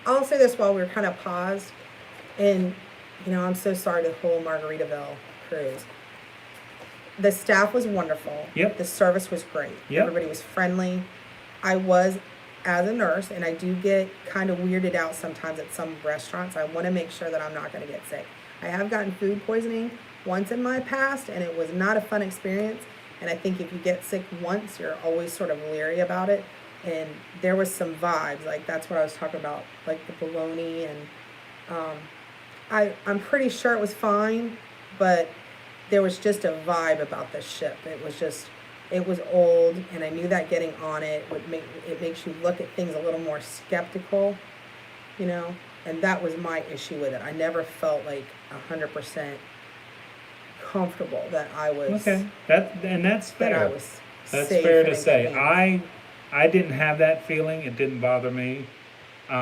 I'll say this while we're kind of paused, and I'm so sorry to the whole Margaritaville cruise. The staff was wonderful. Yep. The service was great. Yep. Everybody was friendly. I was, as a nurse, and I do get kind of weirded out sometimes at some restaurants. I want to make sure that I'm not going to get sick. I have gotten food poisoning once in my past, and it was not a fun experience. And I think if you get sick once, you're always sort of leery about it. And there was some vibes, like that's what I was talking about, like the bologna, and I'm pretty sure it was fine, but there was just a vibe about the ship. It was old, and I knew that getting on it makes you look at things a little more skeptical, and that was my issue with it. I never felt like 100% comfortable that I was okay. That's that I fair. was That's safe fair and to in say. good hands. I didn't have that feeling. It didn't bother me. You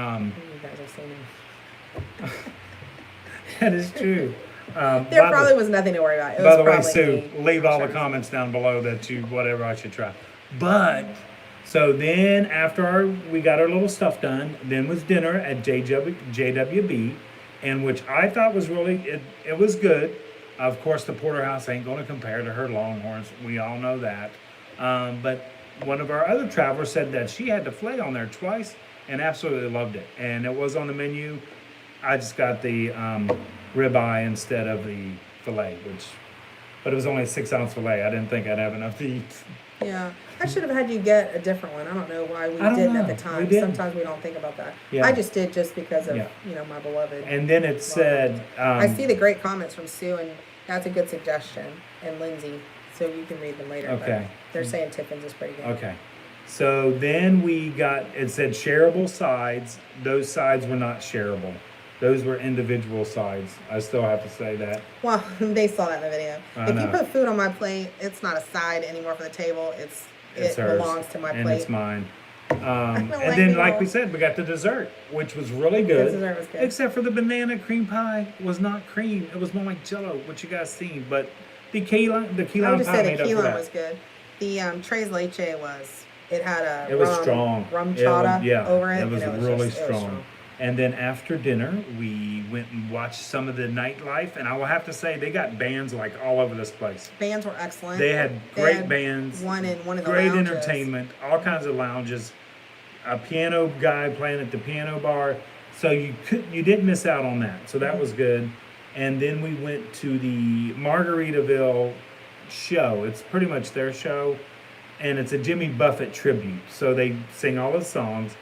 guys are saying That is true. There probably was nothing to worry about. It By was the way, probably Sue, me. leave I'm all the sure. comments down below that you, whatever I should try. But, so then after we got our little stuff done, then was dinner at JWB, and which I thought was really, it was good. Of course, the porterhouse ain't going to compare to her Longhorns. We all know that. But one of our other travelers said that she had the filet on there twice and absolutely loved it. And it was on the menu. I just got the ribeye instead of the filet, but it was only a 6-ounce filet. I didn't think I'd have enough to eat. Yeah, I should have had you get a different one. I don't know why we I don't didn't at know. the time. We didn't. Sometimes we don't think about that. Yeah. I just did just because of Yeah. my beloved. And then it said, I see the great comments from Sue, and that's a good suggestion, and Lindsay, so you can read them later. Okay. But they're saying Tiffin's is pretty good. okay. So then it said shareable sides. Those sides were not shareable. Those were individual sides. I still have to say that. Well, they saw that in the video. I If you know. put food on my plate, it's not a side anymore for the table. It It's hers, belongs to my and plate. it's mine. don't And like then, people. like we said, we got the dessert, which was really The good. dessert was good. Except for the banana cream pie was not cream. It was more like Jello, what you guys seen. But the key I would lime just pie say made the up key for lime that. was good. The tres leche it had a It was strong. rum It was- chata yeah, over it. it was and really just- it was strong. And then after dinner, we went and watched some of the nightlife. And I will have to say, they got bands like all over this place. Bands were excellent. They had great bands, One in one of the great lounges. entertainment, all kinds of lounges, a piano guy playing at the piano bar. So you didn't miss out on that. So that was good. And then we went to the Margaritaville show. It's pretty much their show, and it's a Jimmy Buffett tribute. So they sing all his songs,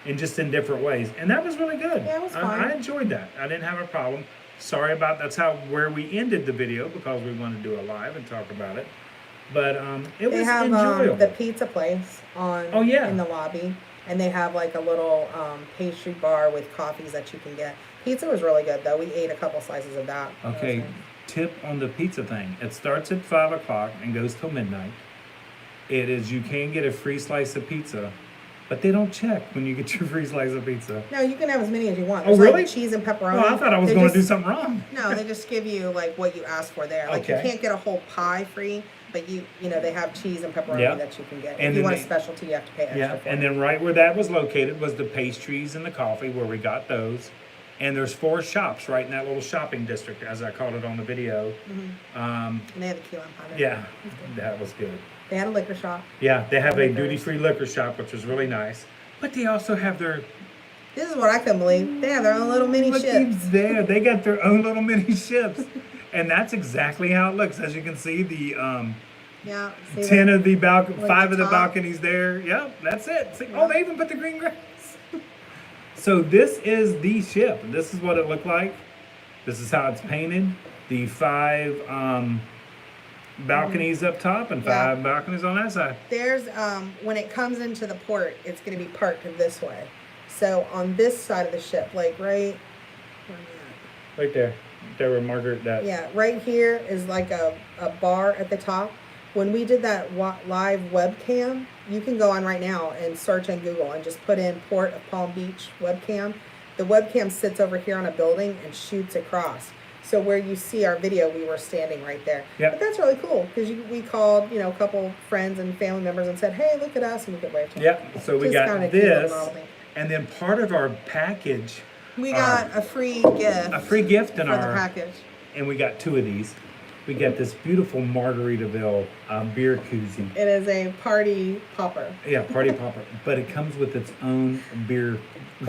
and just in different ways. And that was really good. Yeah, it was I fun. enjoyed that. I didn't have a problem. Sorry about that's where we ended the video because we wanted to do a live and talk about it. But it They was have enjoyable. the pizza place on Oh, yeah. in the lobby, and they have like a little pastry bar with coffees that you can get. Pizza was really good though. We ate a couple slices of that. That was Okay, nice. tip on the pizza thing. It starts at 5 o'clock and goes till midnight. You can get a free slice of pizza, but they don't check when you get your free slice of pizza. No, you can have as many as you want. Oh, There's really? like cheese and pepperoni. Oh, I thought I was They going to just- do something wrong. No, they just give you like what you asked for there. Like Okay. you can't get a whole pie free, but you know they have cheese and pepperoni Yeah. that you can get. And If you then want a they- specialty, you have to pay extra Yeah, for and it. then right where that was located was the pastries and the coffee where we got those. And there's 4 shops right in that little shopping district, as I called it on the video. And they had the key lime pie there. Yeah, that was good. They had a liquor shop. Yeah, they have a Liquors. duty-free liquor shop, which was really nice. But they also have their This is what I couldn't believe. They have their own little mini looky ships. there. They got their own little mini ships, and that's exactly how it looks. As you can see, the Yeah. See 10 that? of the With 5 the of the top. balconies there. Yep, that's it. See, oh, they even put the green grass. So this is the ship. This is what it looked like. This is how it's painted. The 5 balconies up top and 5 balconies on that side. There's when it comes into the port, it's going to be parked this way. So on this side of the ship, like right. where am I at? Right there. There were Margaret. That. Yeah, right here is like a bar at the top. When we did that live webcam, you can go on right now and search on Google and just put in Port of Palm Beach webcam. The webcam sits over here on a building and shoots across. So where you see our video, we were standing right there. Yep. But that's really cool because we called, a couple friends and family members and said, "Hey, look at us," and we could wave to them. Yep. So we Just got kinda cute little this, model thing. and then part of our package, We got a free gift. a free gift in for the our, package. and we got 2 of these. We got this beautiful Margaritaville beer koozie. It is a party popper. Yeah, party popper, but it comes with its own beer, Yeah,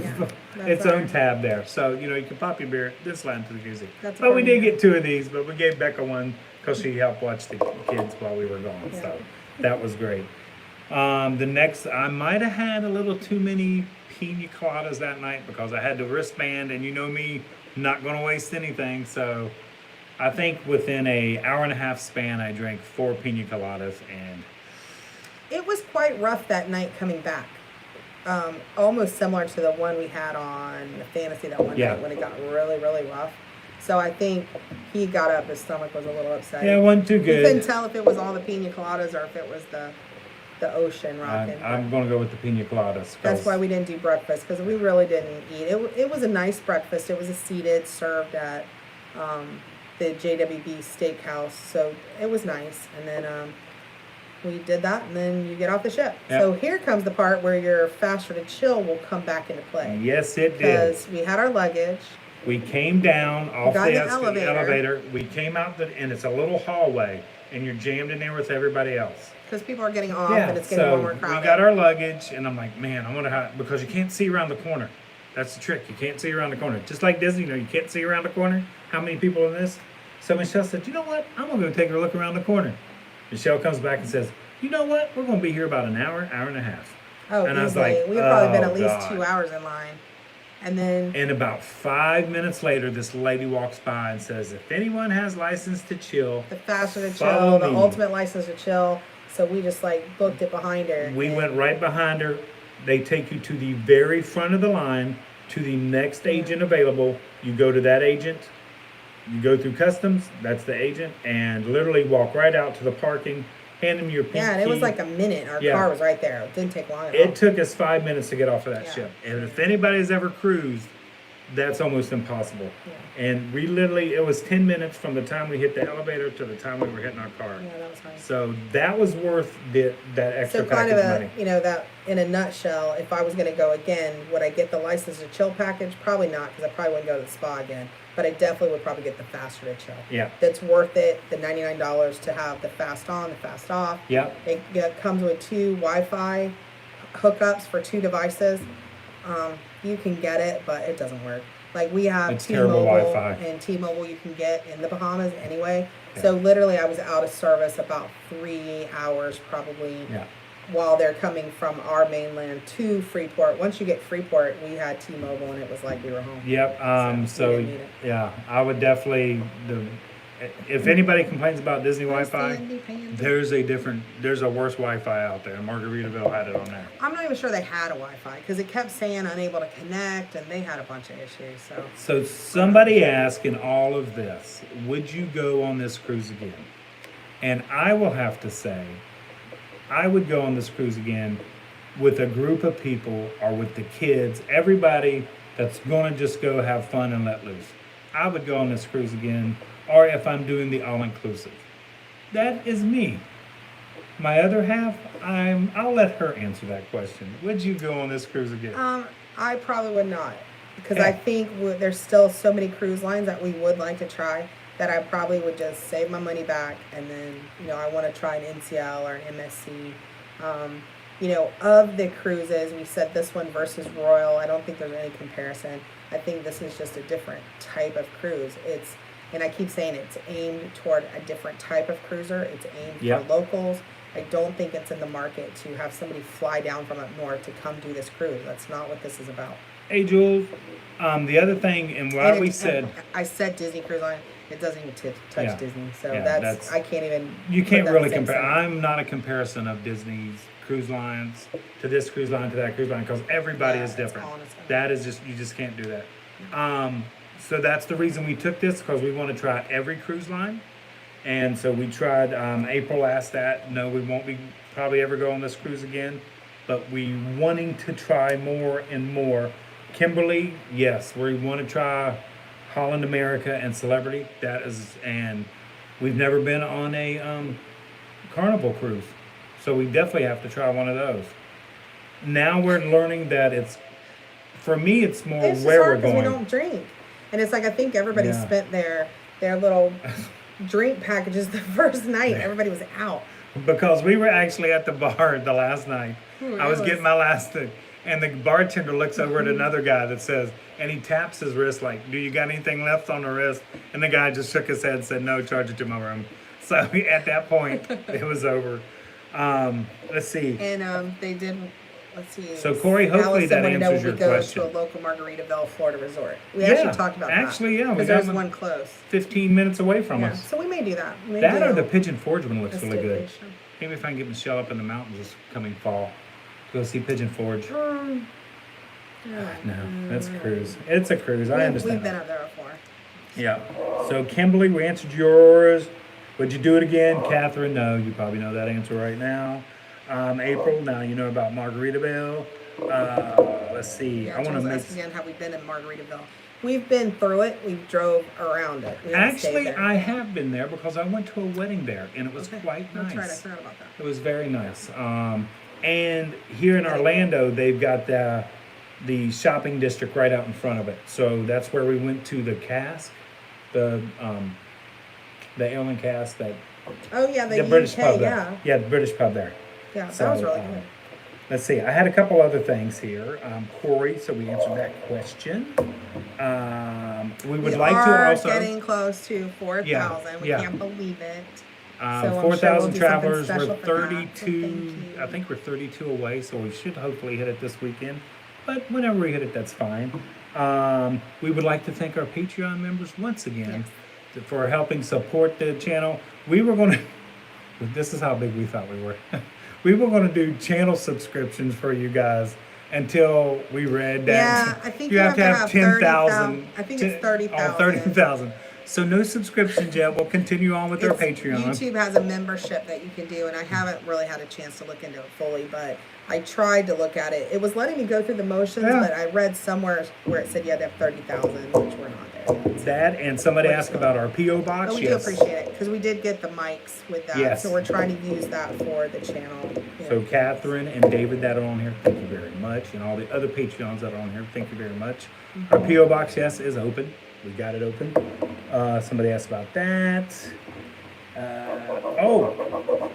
its that's own our- tab there. So you can pop your beer this slide into the koozie. That's But we our did beer. get 2 of these, but we gave Becca one because she helped watch the kids while we were gone. Yeah. So that was great. The next, I might have had a little too many pina coladas that night because I had the wristband, and you know me, not going to waste anything. So I think within a hour and a half span, I drank 4 pina coladas, and It was quite rough that night coming back. Almost similar to the one we had on the fantasy that one Yeah. night when it got really, really rough. So I think he got up, his stomach was a little upset. yeah, it wasn't too You couldn't good. tell if it was all the pina coladas or if it was the ocean rocking. I'm going to go with the pina coladas. That's 'cause- why we didn't do breakfast because we really didn't eat. It was a nice breakfast. It was a seated, served at the JWB Steakhouse. So it was nice. And then we did that, and then you get off the ship. Yep. So here comes the part where your faster to chill will come back into play. Yes, it did. Because we had our luggage. We came down off got the in the elevator. We came out, and it's a little hallway, and you're jammed in there with everybody else. Because people are getting off, and it's getting more crowded. We got our luggage, and I'm like, man, I wonder how, because you can't see around the corner. That's the trick. You can't see around the corner. Just like Disney, you can't see around the corner. How many people in this? So Michelle said, you know what? I'm going to go take a look around the corner. Michelle comes back and says, you know what? We're going to be here about an hour, hour and a half. Oh, and I was easily. like, We've probably been at least God. 2 hours in line. And then... And about 5 minutes later, this lady walks by and says, if anyone has license to chill, the faster to follow chill, me. the ultimate license to chill. So we just booked it behind her. We went right behind her. They take you to the very front of the line, to the next agent available. You go to that agent. You go through customs. That's the agent. And literally walk right out to the parking. Hand them your pink and it was like a minute. Our car was right there. It didn't take long at all. It took us 5 minutes to get off of that ship. And if anybody's ever cruised, that's almost impossible. Yeah. And we literally, it was 10 minutes from the time we hit the elevator to the time we were hitting our car. Yeah, that was nice. So that was worth that extra So kind package of money. that in a nutshell, if I was going to go again, would I get the license to chill package? Probably not, because I probably wouldn't go to the spa again. But I definitely would probably get the faster to chill. Yeah. That's worth it. The $99 to have the fast on, the fast off. Yeah. It comes with 2 Wi-Fi hookups for 2 devices. You can get it, but it doesn't work. Like we have T-Mobile, and T-Mobile you can get in the Bahamas anyway. Yeah. So literally I was out of service about 3 hours probably while they're coming from our mainland to Freeport. Once you get Freeport, we had T-Mobile and it was like we were home. Yep. So yeah, I would definitely, if anybody complains about Disney Wi-Fi, there's a worse Wi-Fi out there. Margaritaville had it on there. I'm not even sure they had a Wi-Fi because it kept saying unable to connect, and they had a bunch of issues. So somebody asked in all of this, would you go on this cruise again? And I will have to say, I would go on this cruise again with a group of people or with the kids, everybody that's going to just go have fun and let loose. I would go on this cruise again. Or if I'm doing the all-inclusive. That is me. My other half, I'll let her answer that question. Would you go on this cruise again? I probably would not. Because I think there's still so many cruise lines that we would like to try that I probably would just save my money back. And then, I want to try an NCL or an MSC. Of the cruises, we said this one versus Royal. I don't think there's any comparison. I think this is just a different type of cruise. And I keep saying it's aimed toward a different type of cruiser. It's aimed for locals. I don't think it's in the market to have somebody fly down from up north to come do this cruise. That's not what this is about. Hey, Jules, the other thing, and why we said... I said Disney Cruise Line. It doesn't even touch Disney. So that's I can't even... You can't really compare. I'm not a comparison of Disney's cruise lines to this cruise line to that cruise line because everybody is different. That is just, you just can't do that. So that's the reason we took this, because we want to try every cruise line. And so we tried, April asked that. No, we won't be probably ever go on this cruise again. But we wanting to try more and more. Kimberly, yes, we want to try Holland America and Celebrity. That is, and we've never been on a Carnival cruise. So we definitely have to try one of those. Now we're learning that it's, for me, it's more where we're going. We don't drink. And it's like, I think everybody spent their little drink packages the first night. Everybody was out. Because we were actually at the bar the last night. I was getting my last thing. And the bartender looks over at another guy that says, and he taps his wrist like, do you got anything left on the wrist? And the guy just shook his head and said, no, charge it to my room. So at that point, it was over. Let's see. And they did... Let's see. So, Corey, hopefully that answers your question. We go to a local Margaritaville, Florida resort. We actually talked about that. Actually, yeah. Because there's one close. 15 minutes away from us. So we may do that. That or the Pigeon Forge one looks really good. Maybe if I can get Michelle up in the mountains this coming fall. Go see Pigeon Forge. No, that's a cruise. It's a cruise. I understand. We've been up there before. Yeah. So, Kimberly, we answered yours. Would you do it again? Catherine, no. You probably know that answer right now. April, now you know about Margaritaville. Let's see. I want to make again. Have we been in Margaritaville? We've been through it. We drove around it. We haven't stayed Actually, there. I have been there because I went to a wedding there, and it was Okay, quite that's right. I nice. forgot about that. It was very nice. And here in Orlando, they've got the shopping district right out in front of it. So that's where we went to the cask, the ale and cask, that Oh yeah, the the British UK, pub yeah, there. Yeah, the British pub there. yeah, that So, was really good. let's see. I had a couple other things here. Corey, so we answered that question. We would like to are also. getting close to 4,000. Yeah, We yeah. can't believe it. So I'm sure 4,000 we'll do something travelers. special We're for that. So 32. thank you. I think we're 32 away, so we should hopefully hit it this weekend. But whenever we hit it, that's fine. We would like to thank our Patreon members once again for helping support the channel. We were going to. This is how big we thought we were. We were going to do channel subscriptions for you guys until we read that. Yeah, I think you have to have 10,000. I think it's 30,000. 30,000. So no subscriptions yet. We'll continue on with our Patreon. YouTube has a membership that you can do, and I haven't really had a chance to look into it fully, but I tried to look at it. It was letting me go through the motions, but I read somewhere where it said you had to have 30,000, which we're not there yet. That, and somebody asked about our P.O. box. But we do appreciate it, because we did get the mics with that, Yes. so we're trying to use that for the channel. So Catherine and David that are on here, thank you very much. And all the other Patreons that are on here, thank you very much. Our P.O. box, yes, is open. We got it open. Somebody asked about that.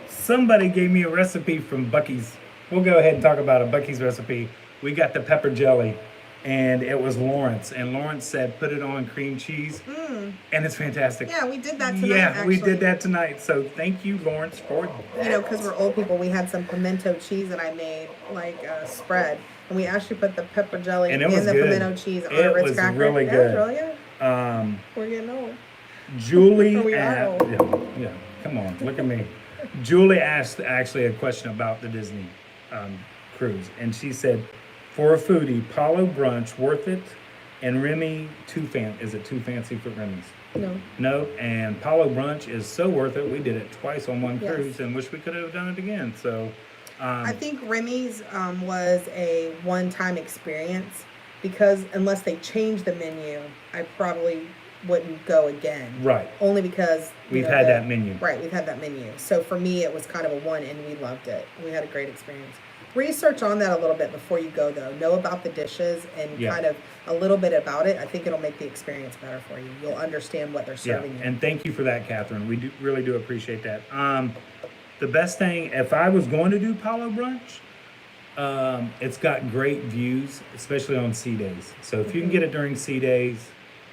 Somebody gave me a recipe from Bucky's. We'll go ahead and talk about a Bucky's recipe. We got the pepper jelly, and it was Lawrence. And Lawrence said, put it on cream cheese, and it's fantastic. Yeah, we did that tonight, Yeah, we actually. did that tonight. So thank you, Lawrence, for that. You know, because we're old people, we had some pimento cheese that I made, like a spread. And we actually put the pepper jelly And and it was the good. pimento cheese on It a Ritz was cracker. really That good. was really good. Um, We're getting old. Julie, We are old. yeah, come on, look at me. Julie asked actually a question about the Disney cruise, and she said, for a foodie, Paolo brunch worth it, and Remy is it too fancy for Remy's? No. No, and Paolo brunch is so worth it. We did it twice on one Yes. cruise, and wish we could have done it again. So, I think Remy's was a one-time experience, because unless they change the menu, I probably wouldn't go again. right, Only because we've had that menu. Right, we've had that menu. So for me, it was kind of a one, and we loved it. We had a great experience. Research on that a little bit before you go, though. Know about the dishes and Yeah. kind of a little bit about it. I think it'll make the experience better for you. You'll understand what they're Yeah, serving you. and thank you for that, Catherine. We really do appreciate that. The best thing, if I was going to do Paolo brunch, it's got great views, especially on sea days. So if you can get it during sea days,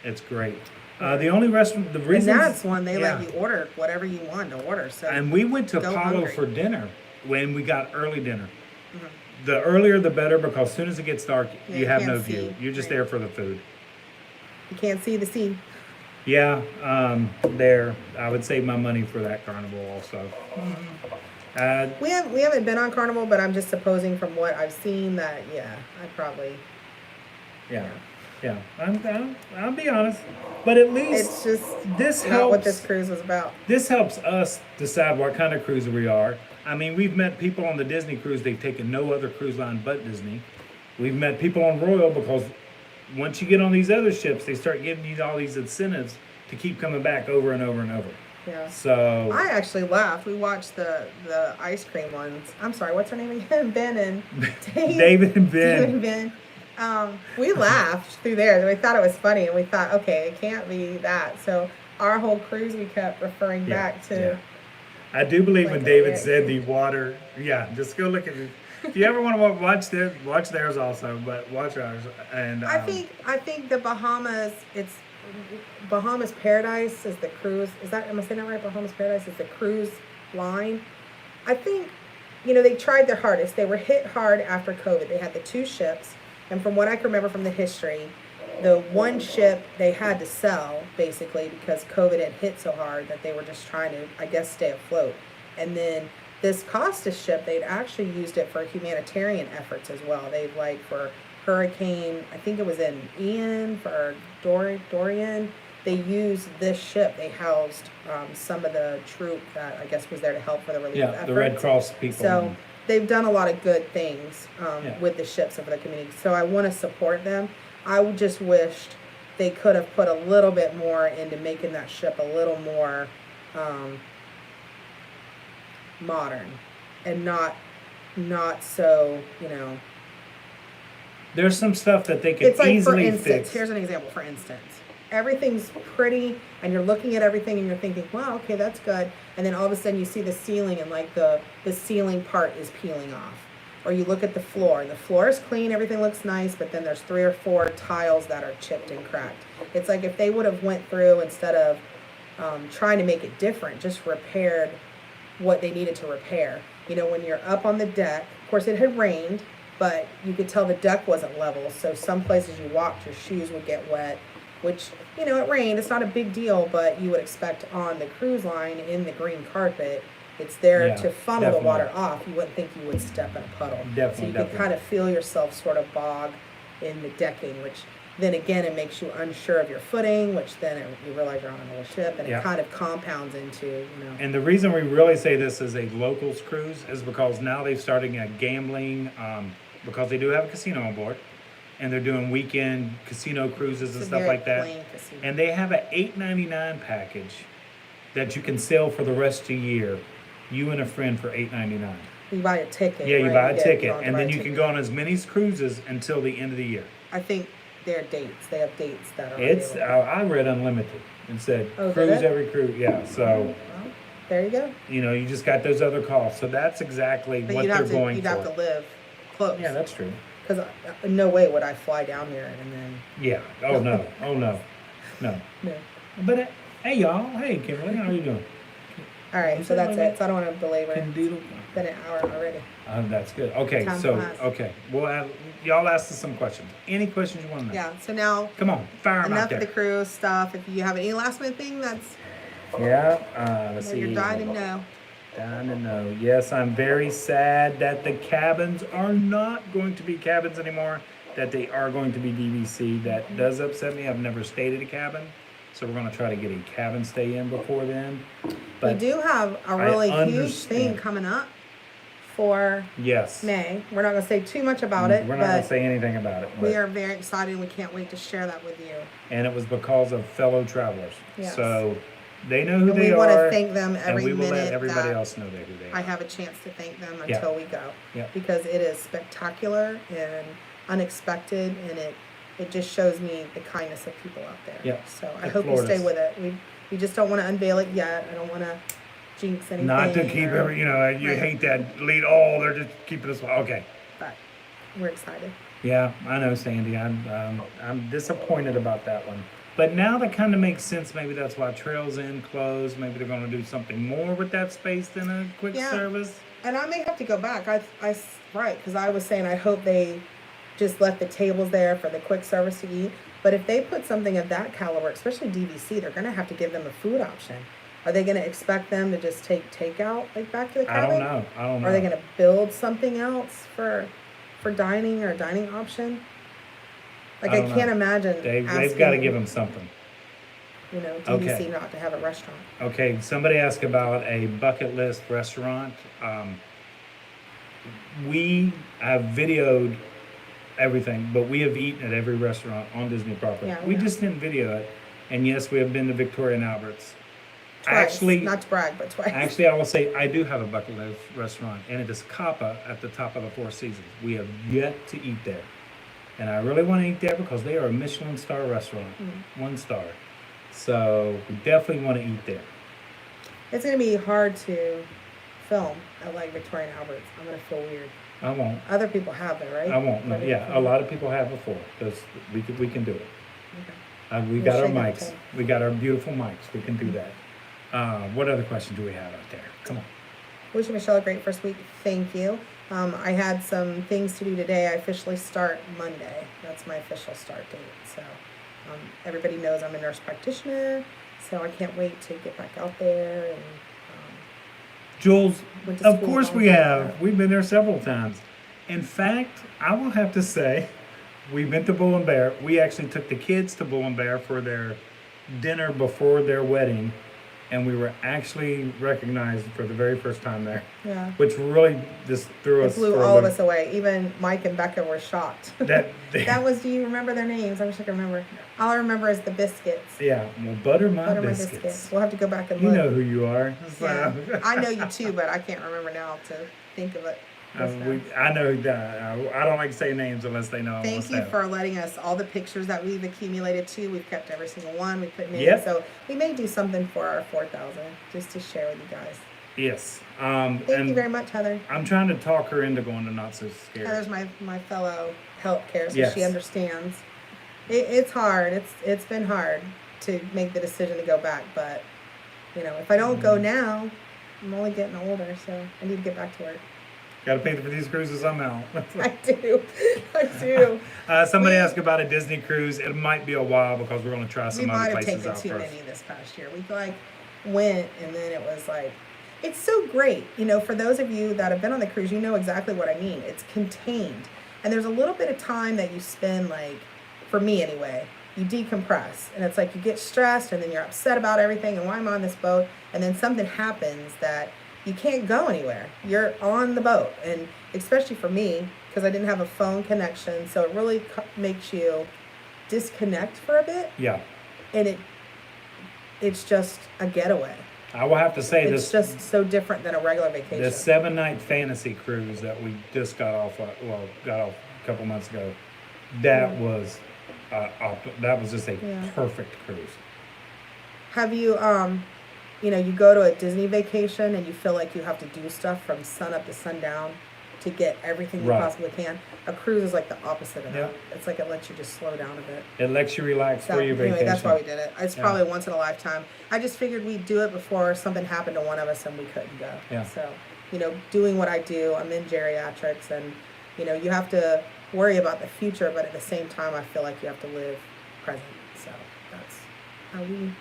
it's great. The only restaurant, the And reason that's when they let you order whatever you want to order. So And we went to Go Paolo hungry. for dinner when we got early dinner. The earlier the better, because as soon as it gets dark, Yeah, you you have can't no view. see. You're just Right. there for the food. you can't see the sea. Yeah, there. I would save my money for that carnival also. We haven't been on Carnival, but I'm just supposing from what I've seen that I probably Yeah. I'll be honest, but at it's least just this not what helps. this cruise was about. This helps us decide what kind of cruiser we are. I mean, we've met people on the Disney cruise. They've taken no other cruise line but Disney. We've met people on Royal because once you get on these other ships, they start giving you all these incentives to keep coming back over and over and over. Yeah. So I actually laughed. We watched the ice cream ones. I'm sorry, what's her name again? Ben and Dave. David and David and Ben. Ben. We laughed through there. We thought it was funny, and we thought, okay, it can't be that. So our whole cruise, we kept referring back to. Yeah. I do believe when Like, David yeah. said the water. Yeah, just go look at it. If you ever want to watch theirs also, but watch ours. And I think the Bahamas. It's Bahamas Paradise is the cruise. Am I saying that right? Bahamas Paradise is the cruise line. I think, they tried their hardest. They were hit hard after COVID. They had the two ships, and from what I can remember from the history, the one ship they had to sell basically because COVID had hit so hard that they were just trying to, I guess, stay afloat. And then this Costa ship, they'd actually used it for humanitarian efforts as well. They've for Hurricane, I think it was in Ian, for Dorian, they used this ship. They housed some of the troop that I guess was there to help for the relief efforts. the Red Cross people. So they've done a lot of good things Yeah. with the ships and for the community. So I want to support them. I just wished they could have put a little bit more into making that ship a little more modern and not so, There's some stuff that they could it's like, for easily instance, fix. here's an example. For instance, everything's pretty and you're looking at everything and you're thinking, wow, okay, that's good. And then all of a sudden you see the ceiling and like the ceiling part is peeling off. Or you look at the floor and the floor is clean, everything looks nice, but then there's 3 or 4 tiles that are chipped and cracked. It's like if they would have went through, instead of trying to make it different, just repaired what they needed to repair. When you're up on the deck, of course it had rained, but you could tell the deck wasn't level. So some places you walked, your shoes would get wet, which, it rained. It's not a big deal, but you would expect on the cruise line in the green carpet, it's there to funnel the water off. You wouldn't think you would step in a puddle. So you can kind of feel yourself sort of bog in the decking, which then again, it makes you unsure of your footing, which then you realize you're on an old ship, and it kind of compounds into, And the reason we really say this is a locals cruise is because now they're starting at gambling, because they do have a casino on board, and they're doing weekend casino cruises and stuff like that. And they have an $8.99 package that you can sell for the rest of the year, you and a friend, for $8.99. You buy a ticket. Yeah, you buy a ticket, and then you can go on as many cruises until the end of the year. I think their dates. They have dates that are. It's I read unlimited and said cruise every cruise. Yeah, so. Well, there you go. You just got those other costs, so that's exactly what they're going for. You'd have to live close. Yeah, that's true. Because no way would I fly down here and then. Yeah. Oh no. Oh no. No. No. But hey, y'all. Hey, Kimberly, how are you doing? All right, so that's it. So I don't want to belabor. It's Doodle. been an hour already. That's good. Okay, okay. Well, y'all asked us some questions. Any questions you want to know? Yeah. So now. Come on, fire them out enough there. of the cruise stuff. If you have any last minute thing that's. Yeah. Let's see. You're dying to know. Dying to know. Yes, I'm very sad that the cabins are not going to be cabins anymore. That they are going to be DVC. That does upset me. I've never stayed at a cabin. So we're going to try to get a cabin stay in before then. But we do have a really huge thing coming up for May. We're not going to say too much about it. We're not going to say anything about it. We are very excited and we can't wait to share that with you. And it was because of fellow travelers. Yes. So they know who they are. We want to thank them every minute. And we will let everybody else know who they are. I have a chance to thank them until we go. Yeah. Because it is spectacular and unexpected, and it just shows me the kindness of people out there. Yeah. So I hope you stay with it. We just don't want to unveil it yet. I don't want to jinx anything. Not to keep you hate that lead. They're just keeping us. Okay. But we're excited. Yeah, I know, Sandy. I'm disappointed about that one. But now that kind of makes sense. Maybe that's why Trails Inn closed. Maybe they're going to do something more with that space than a quick service. And I may have to go back. Because I was saying I hope they just left the tables there for the quick service to eat. But if they put something of that caliber, especially DVC, they're going to have to give them a food option. Are they going to expect them to just take takeout back to the cabin? I don't know. Are they going to build something else for dining or dining option? I can't imagine. They've got to give them something. DVC not to have a restaurant. Okay, somebody asked about a bucket list restaurant. We have videoed everything, but we have eaten at every restaurant on Disney property. Yeah, we just didn't video it. And yes, we have been to Victoria and Albert's. Twice. Actually, not to brag, but twice. Actually, I will say I do have a bucket list restaurant, and it is Kappa at the top of the Four Seasons. We have yet to eat there. And I really want to eat there because they are a Michelin star restaurant, 1 star. So we definitely want to eat there. It's going to be hard to film at Victoria and Albert's. I'm going to feel weird. I won't. Other people have it, right? I won't. No, yeah, a lot of people have before because we can do it. Okay. We got our mics. We got our beautiful mics. We can do that. What other questions do we have out there? Come on. Wishing Michelle a great first week. Thank you. I had some things to do today. I officially start Monday. That's my official start date. So everybody knows I'm a nurse practitioner. So I can't wait to get back out there. And Jules, of course we have. We've been there several times. In fact, I will have to say, we've been to Bull and Bear. We actually took the kids to Bull and Bear for their dinner before their wedding. and we were actually recognized for the very first time there, Yeah. which really just threw It us blew for a all of loop. us away. Even Mike and Becca were shocked. That, That was, do you remember their names? I wish I could remember. All I remember is the biscuits. yeah, well, butter my Butter my biscuits. biscuits. We'll have to go back and You look. know who you are. Yeah. So- I know you too, but I can't remember now to think of it. this fast. I know that. I don't like to say names unless they know. Thank what's you that. for letting us, all the pictures that we've accumulated too. We've kept every single one. We put names. Yep. So we may do something for our 4,000 just to share with you guys. Yes. Thank and you very much, Heather. I'm trying to talk her into going to Not So Scared. Heather's my fellow healthcare, so Yes. she understands. It's hard. It's been hard to make the decision to go back, but you know, if I don't go now, I'm only getting older, so I need to get back to work. Got to pay for these cruises somehow. I do. I do. Somebody We- asked about a Disney cruise. It might be a while because we're going to try We some might other have places taken out too first. many this past year. We like went and then it was like, it's so great. You know, for those of you that have been on the cruise, you know exactly what I mean. It's contained. And there's a little bit of time that you spend, like, for me anyway, you decompress. And it's like you get stressed and then you're upset about everything and why am I on this boat? And then something happens that you can't go anywhere. You're on the boat. And especially for me, because I didn't have a phone connection, so it really makes you disconnect for a bit. Yeah. And it's just a getaway. I will have to say It's this. just so different than a regular vacation. The 7-night fantasy cruise that we just got off a couple months ago, that was just a Yeah. perfect cruise. Have you, you know, you go to a Disney vacation and you feel like you have to do stuff from sun up to sundown to get everything you Right. possibly can. A cruise is like the opposite of that. Yeah. It's like it lets you just slow down a bit. It lets you relax So, for your vacation. anyway, that's why we did it. It's Yeah. probably once in a lifetime. I just figured we'd do it before something happened to one of us and we couldn't go. Yeah. So, you know, doing what I do, I'm in geriatrics and, you know, you have to worry about the future, but at the same time, I feel like you have to live present. So that's how we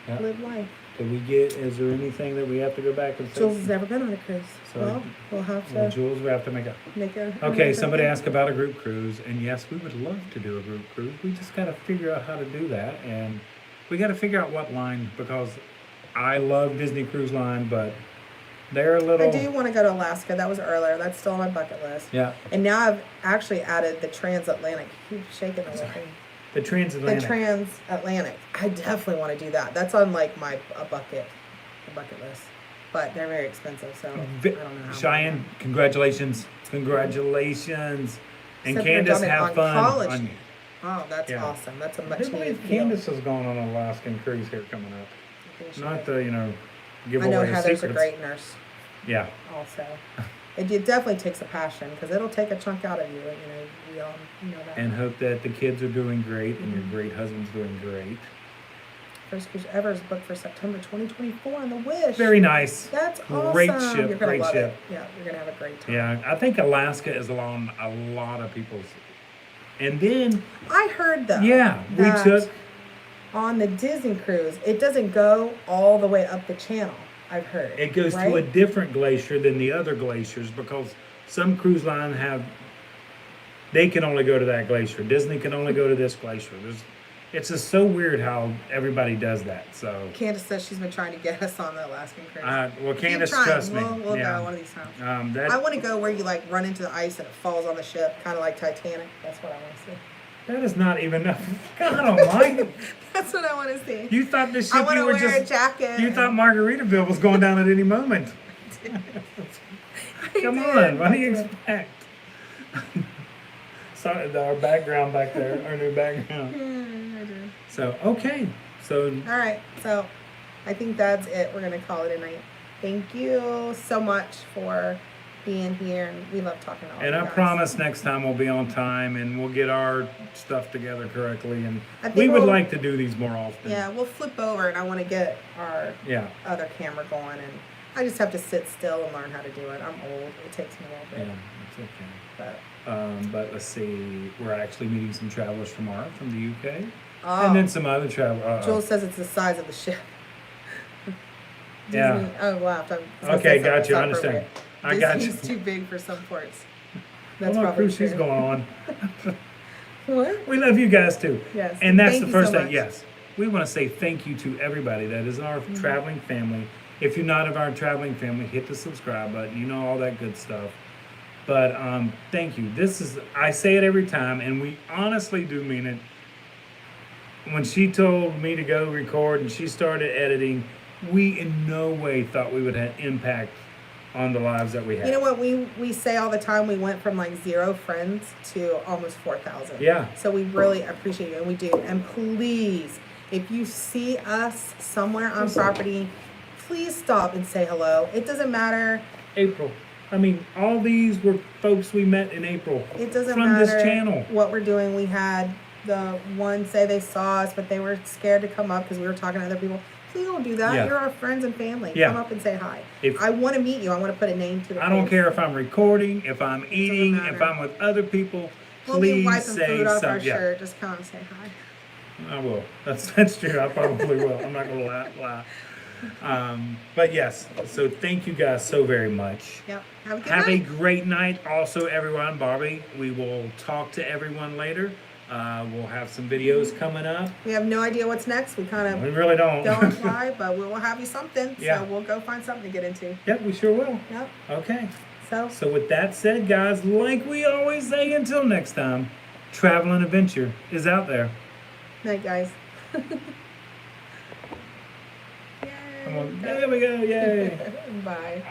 Yeah. live life. Is there anything that we have to go back and fix? Jules has never been on a cruise. So- Well, we'll have Well, to Jules, we have to make a. make a. Okay, somebody asked about a group cruise, and yes, we would love to do a group cruise. We just got to figure out how to do that, and we got to figure out what line, because I love Disney Cruise Line, but they're a little. I do want to go to Alaska. That was earlier. That's still on my bucket list. Yeah, And now I've actually added the transatlantic. Keep shaking the whole thing. the transatlantic. The transatlantic. I definitely want to do that. That's on like a bucket list. But they're very expensive, so I don't know how. Cheyenne, congratulations, congratulations, and Except for Candace, done it have on fun. college. Oh, that's Yeah. awesome. That's a I much do needed believe deal. Candace is going on an Alaskan cruise here coming up. I think she Not is. to give I know away her Heather's secrets. a great nurse Yeah. also. It definitely takes a passion because it'll take a chunk out of you. You know, we all know that. And hope that the kids are doing great and your great husband's doing great. First cruise ever is booked for September 2024 on the Wish. Very nice. That's Great awesome. ship, You're gonna great love ship. it. Yeah, you're gonna have a great time. Yeah, I think Alaska is along a lot of people's. And then, I heard though. yeah, we that took. on the Disney cruise. It doesn't go all the way up the channel. I've heard. It goes to a right? different glacier than the other glaciers because some cruise line they can only go to that glacier. Disney can only go to this glacier. It's just so weird how everybody does that. So, Candace says she's been trying to get us on the Alaskan cruise. well, Keep Candace, trying. trust me. We'll yeah. go one of these times. That, I want to go where you like run into the ice and it falls on the ship, kind of like Titanic. That's what I want to see. that is not even. God almighty. That's what I want to see. You thought this I ship want you to were wear a just. jacket. You thought Margaritaville was going down at any moment. Come on, what do you expect? Sorry, our background back there, our new background. I did. So, okay. So, All right, so I think that's it. We're gonna call it a night. Thank you so much for being here, and we love talking to all and you I guys. promise next time we'll be on time and we'll get our stuff together correctly. And I think we would we'll- like to do these more often. Yeah, we'll flip over, and I want to get our Yeah. other camera going, and I just have to sit still and learn how to do it. I'm old. It takes me a little Yeah, bit, it's okay. but But let's see, we're actually meeting some travelers tomorrow from the UK. oh, And then some other travelers. Jules says it's the size of the ship. Yeah. Disney, oh wow. Okay, got you, I understand. I got you. Disney's too big for some ports. That's That's what probably cruise she's true. going on. What? We love you guys too. Yes. And that's Thank the you first so thing, much. yes. we want to say thank you to everybody that is our traveling family. If you're not of our traveling family, hit the subscribe button. You know, all that good stuff. But thank you. I say it every time, and we honestly do mean it. When she told me to go record and she started editing, we in no way thought we would have impact on the lives that we have. You know what we say all the time? We went from like 0 friends to almost 4,000. Yeah. So we really appreciate you, and we do. And please, if you see us somewhere on property, please stop and say hello. It doesn't matter. April. I mean, all these were folks we met in April. It doesn't from matter this channel. what we're doing. We had the one say they saw us, but they were scared to come up because we were talking to other people. Please don't do that. Yeah. You're our friends and family. Yeah. Come up and say hi. If- I want to meet you. I want to put a name to the I don't face. care if I'm recording, if I'm eating, if matter. I'm with other people. We'll be Please wiping say food off our something. Yeah, shirt. Just come and say hi. I will. That's true. I probably will. I'm not gonna lie. But yes. So thank you guys so very much. Yep. Have a good Have a night. great night. Also, everyone, Barbie, we will talk to everyone later. We'll have some videos coming up. We have no idea what's next. We kind We of really don't. don't apply, but we will have you something. Yeah. So we'll go find something to get into. Yep, we sure will. Yep. Okay. So So with that said, guys, like we always say, until next time, travel and adventure is out there. night, guys. Come on. There we go. Yay. Bye.